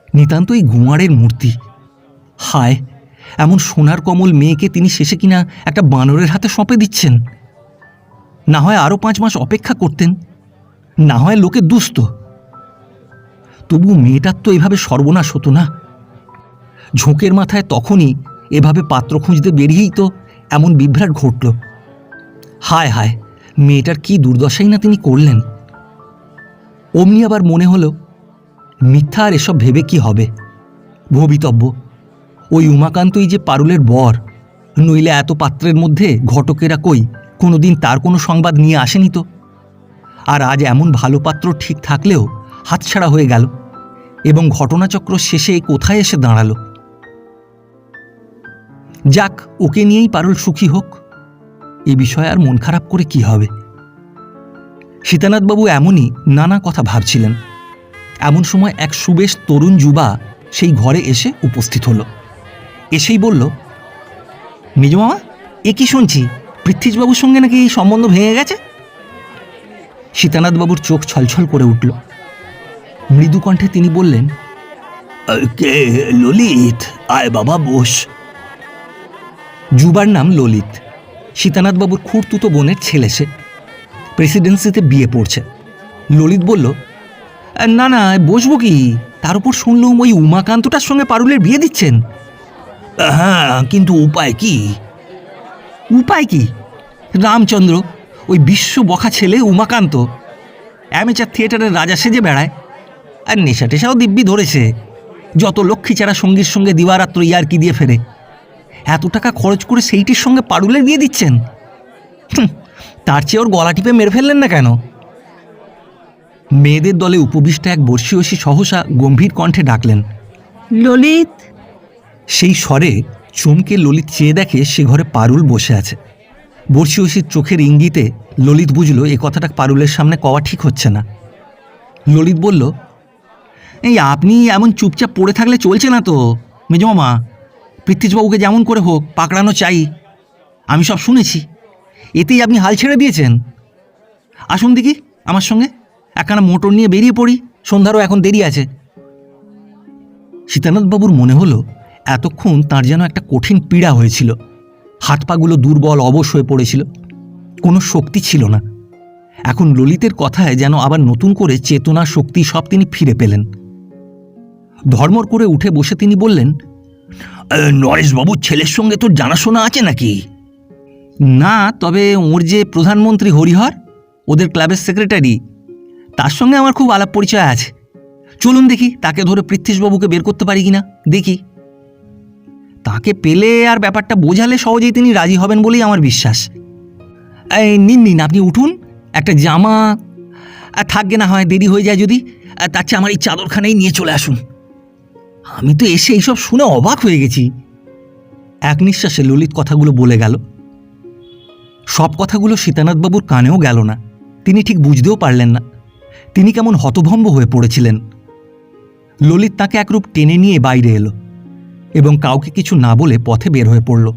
Speaker 1: নিতান্তই গুঁয়ারের মূর্তি। হায়, এমন সোনার কমল মেয়েকে তিনি শেষে কিনা একটা বানরের হাতে সঁপে দিচ্ছেন। না হয় আরও 5 মাস অপেক্ষা করতেন, না হয় লোকে দুষ্ট। তবু মেয়েটার তো এভাবে সর্বনাশ হতো না। ঝোঁকের মাথায় তখনই এভাবে পাত্র খুঁজতে বেরিয়েই তো এমন বিভ্রাট ঘটল। হায় হায়, মেয়েটার কি দুর্দশাই না তিনি করলেন। অমনি আবার মনে হলো, মিথ্যা আর এসব ভেবে কি হবে, ভবিতব্য। ওই উমাকান্তই যে পারুলের বর, নইলে এত পাত্রের মধ্যে ঘটকেরা কই কোনোদিন তার কোনো সংবাদ নিয়ে আসেনি তো। আর আজ এমন ভালো পাত্র ঠিক থাকলেও হাতছাড়া হয়ে গেল, এবং ঘটনাচক্র শেষে কোথায় এসে দাঁড়ালো। যাক, ওকে নিয়েই পারুল সুখী হোক, এ বিষয়ে আর মন খারাপ করে কি হবে। সীতানাথবাবু এমনই নানা কথা ভাবছিলেন। এমন সময় এক সুবেশ তরুণ যুবা সেই ঘরে এসে উপস্থিত হলো। এসেই বলল, মেজমামা, এ কি শুনছি, পৃথ্বীশবাবুর সঙ্গে নাকি এই সম্বন্ধ ভেঙে গেছে? সীতানাথবাবুর চোখ ছলছল করে উঠল। মৃদু কণ্ঠে তিনি বললেন, কে ললিত, আয় বাবা বস। যুবার নাম ললিত, সীতানাথবাবুর খুড়তুতো বোনের ছেলে। সে প্রেসিডেন্সিতে বিয়ে পড়ছে। ললিত বলল, না না, বসবো কি, তার উপর শুনলুম ওই উমাকান্তটার সঙ্গে পারুলের বিয়ে দিচ্ছেন। হ্যাঁ, কিন্তু উপায় কি? উপায় কি? রামচন্দ্র, ওই বিশ্ব বখা ছেলে উমাকান্ত, অ্যামেচার থিয়েটারের রাজা সেজে বেড়ায়, আর নেশা টেশাও দিব্যি ধরেছে। যত লক্ষ্মীচারা সঙ্গীর সঙ্গে দিবারাত্র ইয়ার্কি দিয়ে ফেরে। এত টাকা খরচ করে সেইটির সঙ্গে পারুলের বিয়ে দিচ্ছেন? তার চেয়ে ওর গলা টিপে মেরে ফেললেন না কেন? মেয়েদের দলে উপবিষ্ট এক বর্ষীয়সী সহসা গম্ভীর কণ্ঠে ডাকলেন,
Speaker 2: ললিত।
Speaker 1: সেই স্বরে চমকে ললিত চেয়ে দেখে সে ঘরে পারুল বসে আছে। বর্ষীয়সীর চোখের ইঙ্গিতে ললিত বুঝল এ কথাটা পারুলের সামনে কওয়া ঠিক হচ্ছে না। ললিত বলল, এই আপনি এমন চুপচাপ পড়ে থাকলে চলছে না তো মেজমামা। পৃথ্বীশবাবুকে যেমন করে হোক পাকড়ানো চাই। আমি সব শুনেছি, এতেই আপনি হাল ছেড়ে দিয়েছেন। আসুন দেখি আমার সঙ্গে, একখানা মোটর নিয়ে বেরিয়ে পড়ি, সন্ধ্যারও এখন দেরি আছে। সীতানাথবাবুর মনে হলো এতক্ষণ তার যেন একটা কঠিন পীড়া হয়েছিল। হাত পাগুলো দুর্বল অবশ হয়ে পড়েছিল, কোনো শক্তি ছিল না। এখন ললিতের কথায় যেন আবার নতুন করে চেতনা শক্তি সব তিনি ফিরে পেলেন। ধর্মর করে উঠে বসে তিনি বললেন, নরেশবাবুর ছেলের সঙ্গে তোর জানাশোনা আছে নাকি? না, তবে ওর যে প্রধানমন্ত্রী হরিহর, ওদের ক্লাবের সেক্রেটারি, তার সঙ্গে আমার খুব আলাপ পরিচয় আছে। চলুন দেখি তাকে ধরে পৃথ্বীশবাবুকে বের করতে পারি কিনা দেখি। তাকে পেলে আর ব্যাপারটা বোঝালে সহজেই তিনি রাজি হবেন বলেই আমার বিশ্বাস। নিন নিন, আপনি উঠুন, একটা জামা থাকবে না হয় দেরি হয়ে যায় যদি, তার চেয়ে আমার এই চাদরখানাই নিয়ে চলে আসুন। আমি তো এসে এইসব শুনে অবাক হয়ে গেছি। এক নিঃশ্বাসে ললিত কথাগুলো বলে গেল। সব কথাগুলো সীতানাথবাবুর কানেও গেল না, তিনি ঠিক বুঝতেও পারলেন না। তিনি কেমন হতভম্ব হয়ে পড়েছিলেন। ললিত তাকে একরূপ টেনে নিয়ে বাইরে এলো এবং কাউকে কিছু না বলে পথে বের হয়ে পড়ল।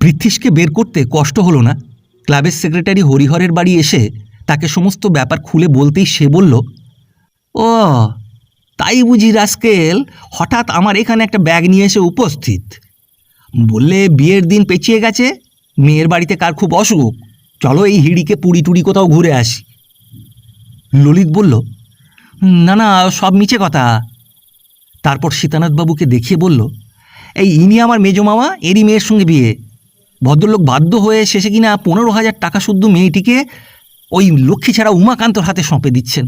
Speaker 1: পৃথ্বীশকে বের করতে কষ্ট হলো না। ক্লাবের সেক্রেটারি হরিহরের বাড়ি এসে তাকে সমস্ত ব্যাপার খুলে বলতেই সে বলল, ও তাই বুঝি রাস্কেল হঠাৎ আমার এখানে একটা ব্যাগ নিয়ে এসে উপস্থিত। বললে বিয়ের দিন পেঁচিয়ে গেছে, মেয়ের বাড়িতে কার খুব অসুখ, চলো এই হিড়িকে পুরি টুরি কোথাও ঘুরে আসি। ললিত বলল, না না, সব মিছে কথা। তারপর সীতানাথবাবুকে দেখিয়ে বলল, এই ইনি আমার মেজো মামা, এরই মেয়ের সঙ্গে বিয়ে। ভদ্রলোক বাধ্য হয়ে শেষে কিনা 15,000 টাকা শুদ্ধ মেয়েটিকে ওই লক্ষ্মী ছাড়া উমাকান্তর হাতে সঁপে দিচ্ছেন।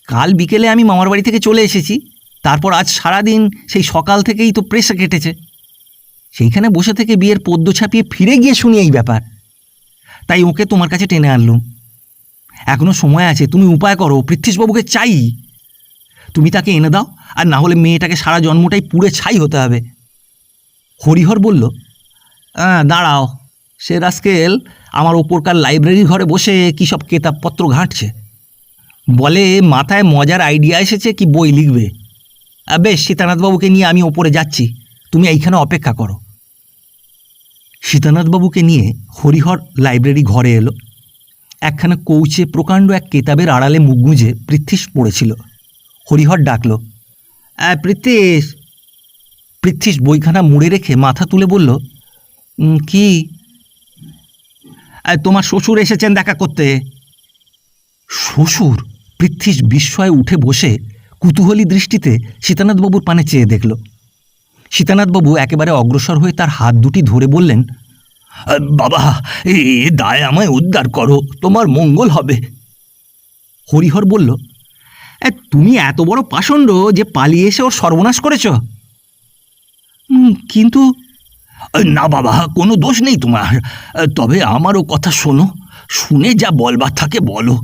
Speaker 1: কাল বিকেলে আমি মামার বাড়ি থেকে চলে এসেছি, তারপর আজ সারাদিন সেই সকাল থেকেই তো প্রেসে কেটেছে। সেইখানে বসে থেকে বিয়ের পদ্য ছাপিয়ে ফিরে গিয়ে শুনি এই ব্যাপার, তাই ওকে তোমার কাছে টেনে আনলুম। এখনো সময় আছে, তুমি উপায় করো, পৃথ্বীশবাবুকে চাই। তুমি তাকে এনে দাও, আর না হলে মেয়েটাকে সারা জন্মটাই পুড়ে ছাই হতে হবে। হরিহর বলল, দাঁড়াও, সে রাস্কেল আমার ওপরকার লাইব্রেরি ঘরে বসে কী সব কেতাবপত্র ঘাঁটছে। বলে মাথায় মজার আইডিয়া এসেছে, কি বই লিখবে। বেশ, সীতানাথবাবুকে নিয়ে আমি ওপরে যাচ্ছি, তুমি এইখানে অপেক্ষা করো। সীতানাথবাবুকে নিয়ে হরিহর লাইব্রেরি ঘরে এলো। একখানা কৌচে প্রকাণ্ড এক কেতাবের আড়ালে মুখ গুঁজে পৃথ্বীশ পড়েছিল। হরিহর ডাকল, পৃথ্বীশ। পৃথ্বীশ বইখানা মুড়ে রেখে মাথা তুলে বলল, কি? তোমার শ্বশুর এসেছেন দেখা করতে। শ্বশুর? পৃথ্বীশ বিস্ময়ে উঠে বসে কুতূহলী দৃষ্টিতে সীতানাথবাবুর পানে চেয়ে দেখল। সীতানাথবাবু একেবারে অগ্রসর হয়ে তার হাত দুটি ধরে বললেন, বাবা, এ দায় আমায় উদ্ধার করো, তোমার মঙ্গল হবে। হরিহর বলল, তুমি এত বড় পাষণ্ড যে পালিয়ে এসে ওর সর্বনাশ করেছ। কিন্তু না বাবা, কোনো দোষ নেই তোমার। তবে আমারও কথা শোনো, শুনে যা বলবার থাকে বলো।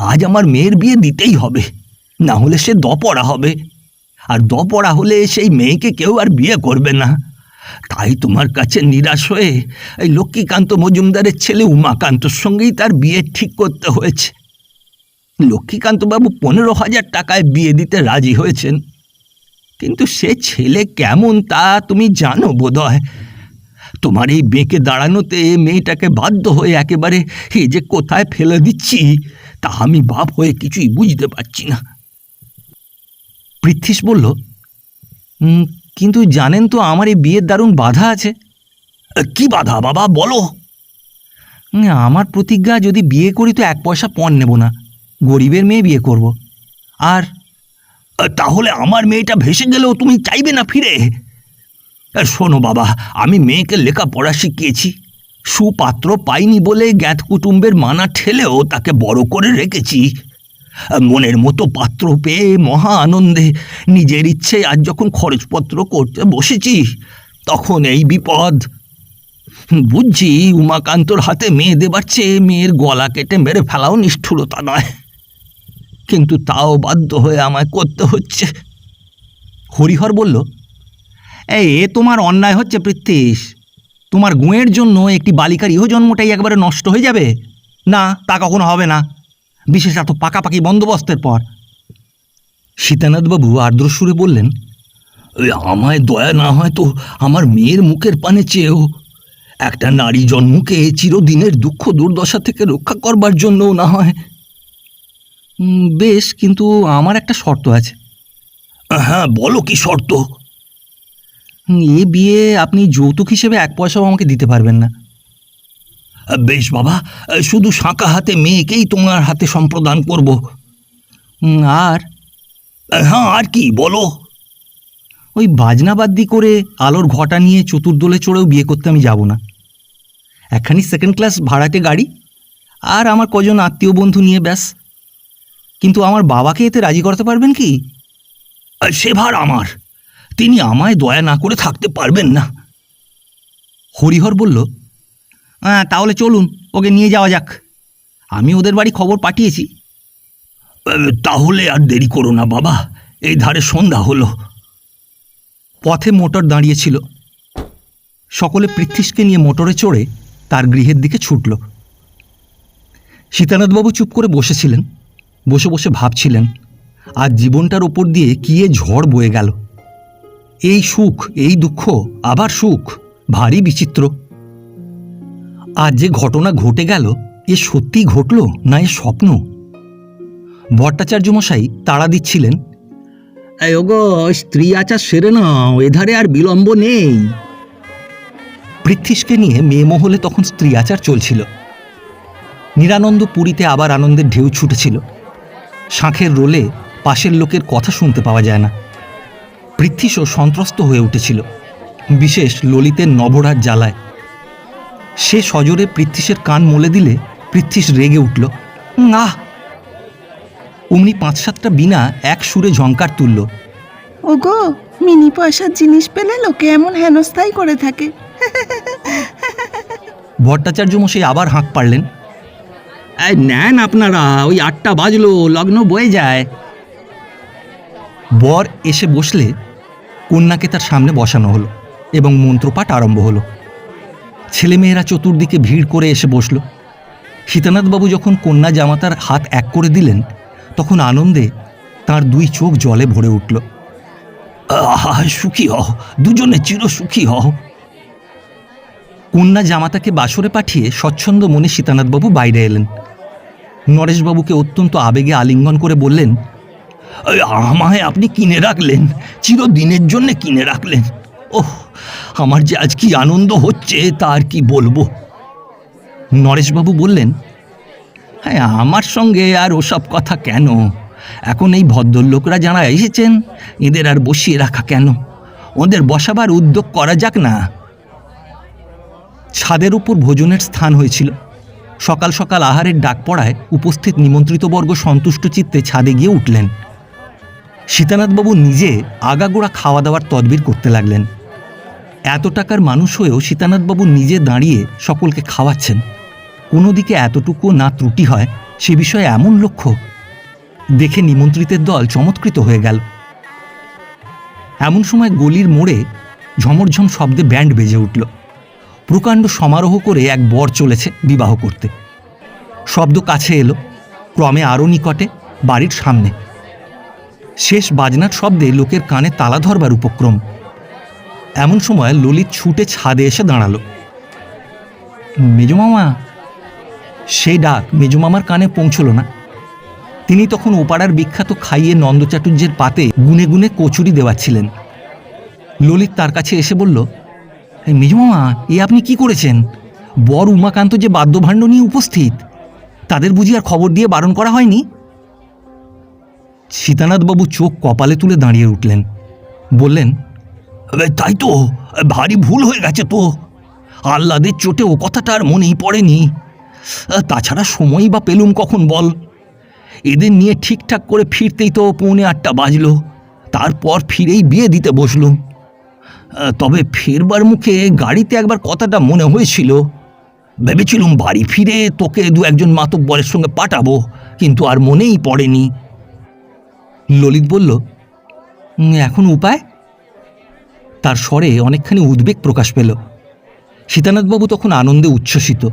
Speaker 1: আজ আমার মেয়ের বিয়ে দিতেই হবে, না হলে সে দপড়া হবে, আর দপড়া হলে সেই মেয়েকে কেউ আর বিয়ে করবে না। তাই তোমার কাছে নিরাশ হয়ে এই লক্ষ্মীকান্ত মজুমদারের ছেলে উমাকান্তর সঙ্গেই তার বিয়ে ঠিক করতে হয়েছে। লক্ষ্মীকান্তবাবু 15,000 টাকায় বিয়ে দিতে রাজি হয়েছেন, কিন্তু সে ছেলে কেমন তা তুমি জানো বোধহয়। তোমার এই বেঁকে দাঁড়ানোতে মেয়েটাকে বাধ্য হয়ে একেবারে এই যে কোথায় ফেলে দিচ্ছি, তা আমি বাপ হয়ে কিছুই বুঝতে পারছি না। পৃথ্বীশ বলল, কিন্তু জানেন তো আমার এই বিয়ের দারুণ বাধা আছে। কি বাধা বাবা, বলো। আমার প্রতিজ্ঞা, যদি বিয়ে করি তো 1 পয়সা পণ নেব না, গরিবের মেয়ে বিয়ে করব। আর তাহলে আমার মেয়েটা ভেসে গেলেও তুমি চাইবে না ফিরে? শোনো বাবা, আমি মেয়েকে লেখাপড়া শিখিয়েছি, সুপাত্র পাইনি বলে জ্ঞাত কুটুম্বের মানা ঠেলেও তাকে বড় করে রেখেছি। মনের মতো পাত্র পেয়ে মহা আনন্দে নিজের ইচ্ছে আজ যখন খরচপত্র করতে বসেছি, তখন এই বিপদ। বুঝছি উমাকান্তর হাতে মেয়ে দেবার চেয়ে মেয়ের গলা কেটে মেরে ফেলাও নিষ্ঠুরতা নয়, কিন্তু তাও বাধ্য হয়ে আমায় করতে হচ্ছে। হরিহর বলল, এ তোমার অন্যায় হচ্ছে পৃথ্বীশ। তোমার গুঁয়ের জন্য একটি বালিকার ইহজন্মটাই একবারে নষ্ট হয়ে যাবে? না, তা কখনো হবে না, বিশেষত পাকাপাকি বন্দোবস্তের পর। সীতানাথবাবু আর্দ্র সুরে বললেন, আমায় দয়া না হয় তো আমার মেয়ের মুখের পানে চেয়েও একটা নারী জন্মকে চিরদিনের দুঃখ দুর্দশা থেকে রক্ষা করবার জন্য না হয়। বেশ, কিন্তু আমার একটা শর্ত আছে। হ্যাঁ, বলো কি শর্ত? এ বিয়ে আপনি যৌতুক হিসেবে এক পয়সাও আমাকে দিতে পারবেন না। বেশ বাবা, শুধু শাঁকা হাতে মেয়েকেই তোমার হাতে সম্প্রদান করব। আর হ্যাঁ, আর কি বলো? ওই বাজনাবাদ্যি করে আলোর ঘটা নিয়ে চতুর্দোলে চড়েও বিয়ে করতে আমি যাব না। একখানি সেকেন্ড ক্লাস ভাড়াটে গাড়ি আর আমার কজন আত্মীয় বন্ধু নিয়ে ব্যাস। কিন্তু আমার বাবাকে এতে রাজি করতে পারবেন কি? সে ভার আমার, তিনি আমায় দয়া না করে থাকতে পারবেন না। হরিহর বলল, হ্যাঁ তাহলে চলুন, ওকে নিয়ে যাওয়া যাক। আমি ওদের বাড়ি খবর পাঠিয়েছি। তাহলে আর দেরি করো না বাবা, এই ধারে সন্ধ্যা হলো। পথে মোটর দাঁড়িয়েছিল। সকলে পৃথ্বীশকে নিয়ে মোটরে চড়ে তার গৃহের দিকে ছুটল। সীতানাথবাবু চুপ করে বসেছিলেন। বসে বসে ভাবছিলেন, আজ জীবনটার ওপর দিয়ে কি এ ঝড় বয়ে গেল। এই সুখ, এই দুঃখ, আবার সুখ, ভারী বিচিত্র। আজ যে ঘটনা ঘটে গেল, এ সত্যি ঘটল না এ স্বপ্ন? ভট্টাচার্য মশাই তাড়া দিচ্ছিলেন, ওগো স্ত্রী আচার সেরে নাও, এধারে আর বিলম্ব নেই। পৃথ্বীশকে নিয়ে মেয়ে মহলে তখন স্ত্রী আচার চলছিল। নিরানন্দ পুরীতে আবার আনন্দের ঢেউ ছুটেছিল। শাঁখের রোলে পাশের লোকের কথা শুনতে পাওয়া যায় না। পৃথ্বীশও সন্ত্রস্ত হয়ে উঠেছিল, বিশেষ ললিতের নবরাত জ্বালায়। সে সজোরে পৃথ্বীশের কান মলে দিলে পৃথ্বীশ রেগে উঠল। না, অমনি ৫-৭টা বিনা এক সুরে ঝঙ্কার তুলল,
Speaker 2: ওগো, মিনি পয়সার জিনিস পেলে লোকে এমন হেনস্থাই করে থাকে।
Speaker 1: ভট্টাচার্য মশাই আবার হাঁক পারলেন, নেন আপনারা, ওই ৮টা বাজলো, লগ্ন বয়ে যায়। বর এসে বসলে কন্যাকে তার সামনে বসানো হলো এবং মন্ত্রপাঠ আরম্ভ হলো। ছেলেমেয়েরা চতুর্দিকে ভিড় করে এসে বসল। সীতানাথবাবু যখন কন্যা জামাতার হাত এক করে দিলেন, তখন আনন্দে তার ২ চোখ জলে ভরে উঠল। আহা, সুখী হও, দুজনে চির সুখী হও। কন্যা জামাতাকে বাসরে পাঠিয়ে স্বচ্ছন্দ মনে সীতানাথবাবু বাইরে এলেন। নরেশবাবুকে অত্যন্ত আবেগে আলিঙ্গন করে বললেন, আমায় আপনি কিনে রাখলেন, চিরদিনের জন্যে কিনে রাখলেন। ওহ, আমার যে আজ কি আনন্দ হচ্ছে তার কি বলবো। নরেশবাবু বললেন, হ্যাঁ, আমার সঙ্গে আর ওসব কথা কেন? এখন এই ভদ্রলোকরা যারা এসেছেন, এদের আর বসিয়ে রাখা কেন? ওদের বসাবার উদ্যোগ করা যাক না। ছাদের উপর ভোজনের স্থান হয়েছিল। সকাল সকাল আহারের ডাক পড়ায় উপস্থিত নিমন্ত্রিতবর্গ সন্তুষ্ট চিত্তে ছাদে গিয়ে উঠলেন। সীতানাথবাবু নিজে আগাগোড়া খাওয়া দাওয়ার তদবির করতে লাগলেন। এত টাকার মানুষ হয়েও সীতানাথবাবু নিজে দাঁড়িয়ে সকলকে খাওয়াচ্ছেন। কোনো দিকে এতটুকু না ত্রুটি হয় সে বিষয়ে এমন লক্ষ্য দেখে নিমন্ত্রিতের দল চমৎকৃত হয়ে গেল। এমন সময় গলির মোড়ে ঝমরঝম শব্দে ব্যান্ড বেজে উঠল। প্রকাণ্ড সমারোহ করে এক বর চলেছে বিবাহ করতে। শব্দ কাছে এলো, ক্রমে আরও নিকটে, বাড়ির সামনে। শেষ বাজনার শব্দে লোকের কানে তালা ধরবার উপক্রম। এমন সময় ললিত ছুটে ছাদে এসে দাঁড়ালো। মেজমামা! সেই ডাক মেজমামার কানে পৌঁছল না। তিনি তখন ওপাড়ার বিখ্যাত খাইয়ে নন্দচাটুর্যের পাতে গুনে গুনে কচুরি দেওয়াচ্ছিলেন। ললিত তার কাছে এসে বলল, মেজমামা, এ আপনি কি করেছেন? বর উমাকান্ত যে বাদ্যভাণ্ড নিয়ে উপস্থিত, তাদের বুঝি আর খবর দিয়ে বারণ করা হয়নি? সীতানাথবাবু চোখ কপালে তুলে দাঁড়িয়ে উঠলেন, বললেন, তাই তো, ভারী ভুল হয়ে গেছে তো। আহ্লাদের চোটে ও কথাটা আর মনেই পড়েনি। তাছাড়া সময়ই বা পেলুম কখন বল? এদের নিয়ে ঠিকঠাক করে ফিরতেই তো 7:45 বাজলো। তারপর ফিরেই বিয়ে দিতে বসলুম। তবে ফেরবার মুখে গাড়িতে একবার কথাটা মনে হয়েছিল। ভেবেছিলুম বাড়ি ফিরে তোকে 2-1 মাতব্বরের সঙ্গে পাঠাবো, কিন্তু আর মনেই পড়েনি। ললিত বলল, এখন উপায়? তার স্বরে অনেকখানি উদ্বেগ প্রকাশ পেল। সীতানাথবাবু তখন আনন্দে উচ্ছ্বসিত।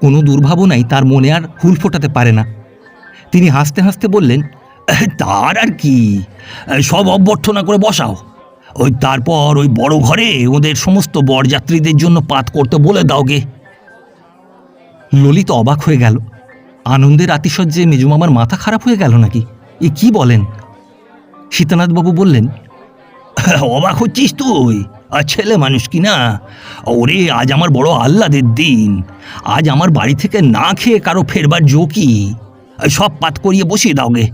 Speaker 1: কোনো দুর্ভাবনাই তার মনে আর হুল ফোটাতে পারে না। তিনি হাসতে হাসতে বললেন, তার আর কি, সব অভ্যর্থনা করে বসাও। ওই তারপর ওই বড় ঘরে ওদের সমস্ত বরযাত্রীদের জন্য পাত করতে বলে দাও গে। ললিত অবাক হয়ে গেল। আনন্দের আতিশয্যে মেজুমামার মাথা খারাপ হয়ে গেল নাকি? এ কি বলেন? সীতানাথবাবু বললেন, অবাক হচ্ছিস তুই? আর ছেলে মানুষ কি না? ওরে, আজ আমার বড় আহ্লাদের দিন। আজ আমার বাড়ি থেকে না খেয়ে কারো ফেরবার জোকি। সব পাত করিয়ে বসিয়ে দাও গে,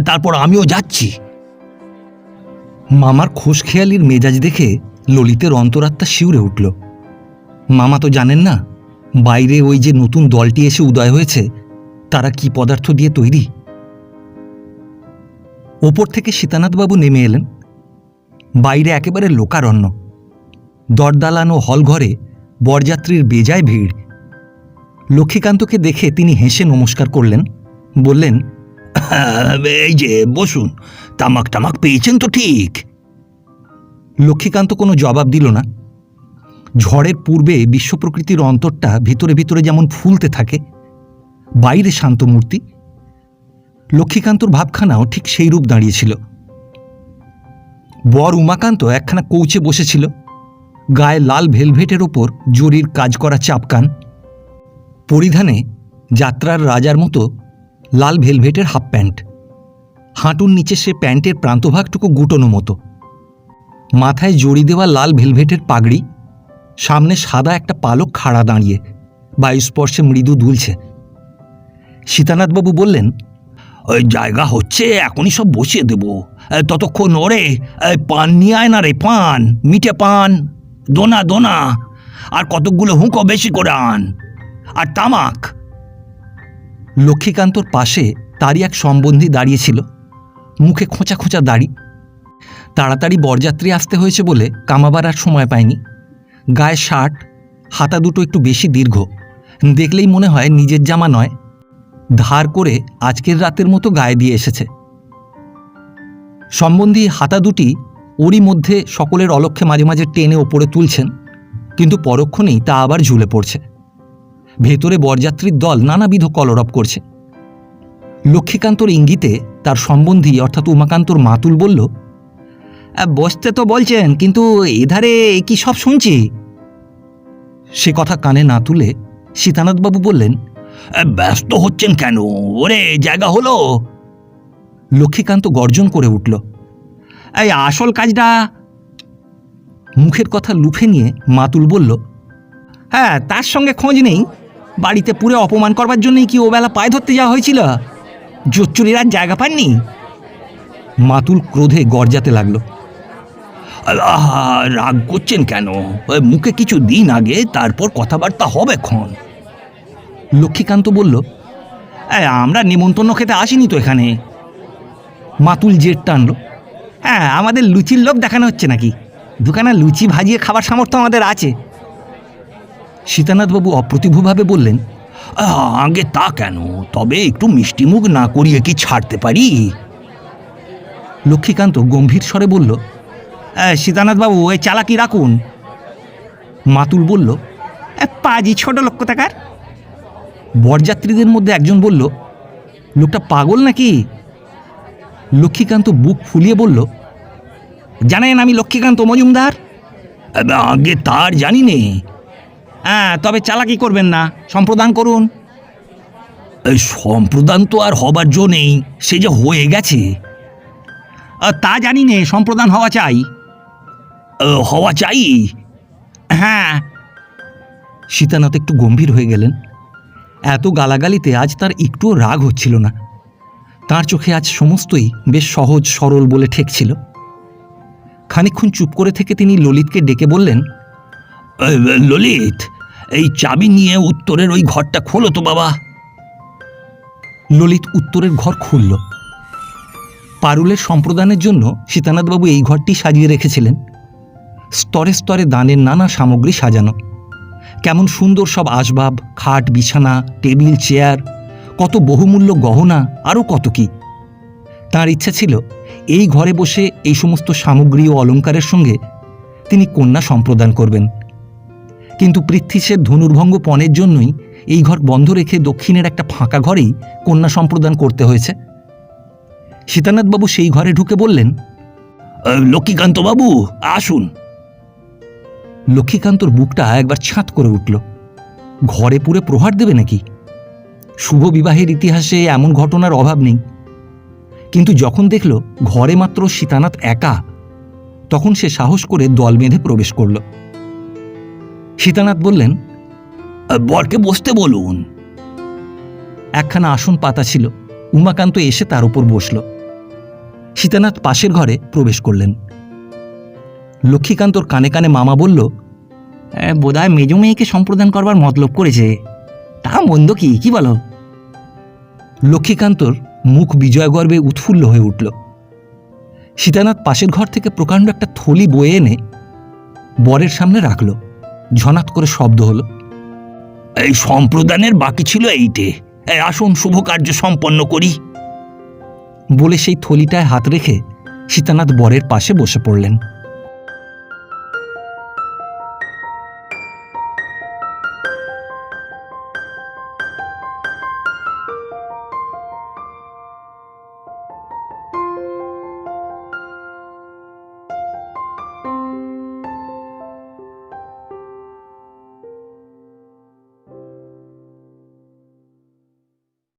Speaker 1: তারপর আমিও যাচ্ছি। মামার খোশখেয়ালির মেজাজ দেখে ললিতের অন্তরাত্মা শিউরে উঠল। মামা তো জানেন না বাইরে ওই যে নতুন দলটি এসে উদয় হয়েছে তারা কি পদার্থ দিয়ে তৈরি। ওপর থেকে সীতানাথবাবু নেমে এলেন। বাইরে একেবারে লোকারণ্য। দরদালান ও হলঘরে বরযাত্রীর বেজায় ভিড়। লক্ষ্মীকান্তকে দেখে তিনি হেসে নমস্কার করলেন, বললেন, এই যে বসুন, তামাক টামাক পেয়েছেন তো ঠিক? লক্ষ্মীকান্ত কোনো জবাব দিল না। ঝড়ের পূর্বে বিশ্ব প্রকৃতির অন্তরটা ভিতরে ভিতরে যেমন ফুলতে থাকে, বাইরে শান্তমূর্তি, লক্ষ্মীকান্তর ভাবখানাও ঠিক সেই রূপ দাঁড়িয়েছিল। বর উমাকান্ত একখানা কৌচে বসেছিল, গায়ে লাল ভেলভেটের ওপর জরির কাজ করা চাপকান, পরিধানে যাত্রার রাজার মতো লাল ভেলভেটের হাফ প্যান্ট, হাঁটুর নিচে সে প্যান্টের প্রান্তভাগটুকু গুটোনো মতো, মাথায় জড়ি দেওয়া লাল ভেলভেটের পাগড়ি, সামনে সাদা একটা পালক খাড়া দাঁড়িয়ে বায়ুস্পর্শে মৃদু দুলছে। সীতানাথবাবু বললেন, ওই জায়গা হচ্ছে, এখনই সব বসিয়ে দেব। ততক্ষণ ওরে পান নিয়ে আয় না রে, পান, মিঠে পান, দোনা দোনা, আর কতকগুলো হুঁকো বেশি করে আন, আর তামাক। লক্ষ্মীকান্তর পাশে তারই এক সম্বন্ধী দাঁড়িয়েছিল, মুখে খোঁচা খোঁচা দাড়ি। তাড়াতাড়ি বরযাত্রী আসতে হয়েছে বলে কামাবার আর সময় পায়নি। গায়ে শার্ট, হাতা দুটো একটু বেশি দীর্ঘ, দেখলেই মনে হয় নিজের জামা নয়, ধার করে আজকের রাতের মতো গায়ে দিয়ে এসেছে। সম্বন্ধী হাতা দুটি ওরই মধ্যে সকলের অলক্ষ্যে মাঝে মাঝে টেনে ওপরে তুলছেন, কিন্তু পরক্ষণেই তা আবার ঝুলে পড়ছে। ভেতরে বরযাত্রীর দল নানাবিধ কলরব করছে। লক্ষ্মীকান্তর ইঙ্গিতে তার সম্বন্ধী অর্থাৎ উমাকান্তর মাতুল বলল, বসতে তো বলছেন, কিন্তু এধারে কি সব শুনছি? সে কথা কানে না তুলে সীতানাথবাবু বললেন, ব্যস্ত হচ্ছেন কেন? ওরে, জায়গা হলো। লক্ষ্মীকান্ত গর্জন করে উঠল, এই আসল কাজটা। মুখের কথা লুফে নিয়ে মাতুল বলল, হ্যাঁ, তার সঙ্গে খোঁজ নেই। বাড়িতে পুরে অপমান করবার জন্যই কি ওবেলা পায়ে ধরতে যাওয়া হয়েছিল? জোচ্চুরির আর জায়গা পাননি। মাতুল ক্রোধে গর্জাতে লাগল। রাগ করছেন কেন? মুখে কিছু দিন আগে, তারপর কথাবার্তা হবে ক্ষণ। লক্ষ্মীকান্ত বলল, আমরা নিমন্ত্রণ খেতে আসিনি তো এখানে। মাতুল জেদ টানল, হ্যাঁ, আমাদের লুচির লোক দেখানো হচ্ছে নাকি? দুখানা লুচি ভাজিয়ে খাবার সামর্থ্য আমাদের আছে। সীতানাথবাবু অপ্রতিভভাবে বললেন, আগে তা কেন, তবে একটু মিষ্টিমুখ না করিয়ে কি ছাড়তে পারি? লক্ষ্মীকান্ত গম্ভীর স্বরে বলল, সীতানাথবাবু, এই চালাকি রাখুন। মাতুল বলল, পাজি ছোট লোক কোথাকার। বরযাত্রীদের মধ্যে একজন বলল, লোকটা পাগল নাকি? লক্ষ্মীকান্ত বুক ফুলিয়ে বলল, জানেন আমি লক্ষ্মীকান্ত মজুমদার? আগে তার জানি নে। হ্যাঁ, তবে চালাকি করবেন না, সম্প্রদান করুন। সম্প্রদান তো আর হবার জো নেই, সে যে হয়ে গেছে। তা জানি নে, সম্প্রদান হওয়া চাই। হওয়া চাই? হ্যাঁ। সীতানাথ একটু গম্ভীর হয়ে গেলেন। এত গালাগালিতে আজ তার একটুও রাগ হচ্ছিল না। তার চোখে আজ সমস্তই বেশ সহজ সরল বলে ঠেকছিল। খানিকক্ষণ চুপ করে থেকে তিনি ললিতকে ডেকে বললেন, ললিত, এই চাবি নিয়ে উত্তরের ওই ঘরটা খোলো তো বাবা। ললিত উত্তরের ঘর খুলল। পারুলের সম্প্রদানের জন্য সীতানাথবাবু এই ঘরটি সাজিয়ে রেখেছিলেন। স্তরে স্তরে দানের নানা সামগ্রী সাজানো, কেমন সুন্দর সব আসবাব, খাট, বিছানা, টেবিল, চেয়ার, কত বহুমূল্য গহনা, আরও কত কি। তাঁর ইচ্ছা ছিল এই ঘরে বসে এই সমস্ত সামগ্রী ও অলঙ্কারের সঙ্গে তিনি কন্যা সম্প্রদান করবেন, কিন্তু পৃথ্বীশের ধনুর্ভঙ্গ পণের জন্যই এই ঘর বন্ধ রেখে দক্ষিণের একটা ফাঁকা ঘরেই কন্যা সম্প্রদান করতে হয়েছে। সীতানাথবাবু সেই ঘরে ঢুকে বললেন, লক্ষ্মীকান্ত বাবু আসুন। লক্ষ্মীকান্তর বুকটা একবার ছাঁত করে উঠল। ঘরে পুরে প্রহার দেবে নাকি? শুভ বিবাহের ইতিহাসে এমন ঘটনার অভাব নেই, কিন্তু যখন দেখল ঘরে মাত্র সীতানাথ একা, তখন সে সাহস করে দল বেঁধে প্রবেশ করল। সীতানাথ বললেন, বরকে বসতে বলুন। একখানা আসন পাতা ছিল, উমাকান্ত এসে তার উপর বসল। সীতানাথ পাশের ঘরে প্রবেশ করলেন। লক্ষ্মীকান্তর কানে কানে মামা বলল, বোধহয় মেজ মেয়েকে সম্প্রদান করবার মতলব করেছে, তা মন্দ কি, কি বলো? লক্ষ্মীকান্তর মুখ বিজয়গর্বে উৎফুল্ল হয়ে উঠল। সীতানাথ পাশের ঘর থেকে প্রকাণ্ড একটা থলি বয়ে এনে বরের সামনে রাখল। ঝনাত করে শব্দ হলো, এই সম্প্রদানের বাকি ছিল এইটে, আসুন শুভ কার্য সম্পন্ন করি। বলে সেই থলিটায় হাত রেখে সীতানাথ বরের পাশে বসে পড়লেন।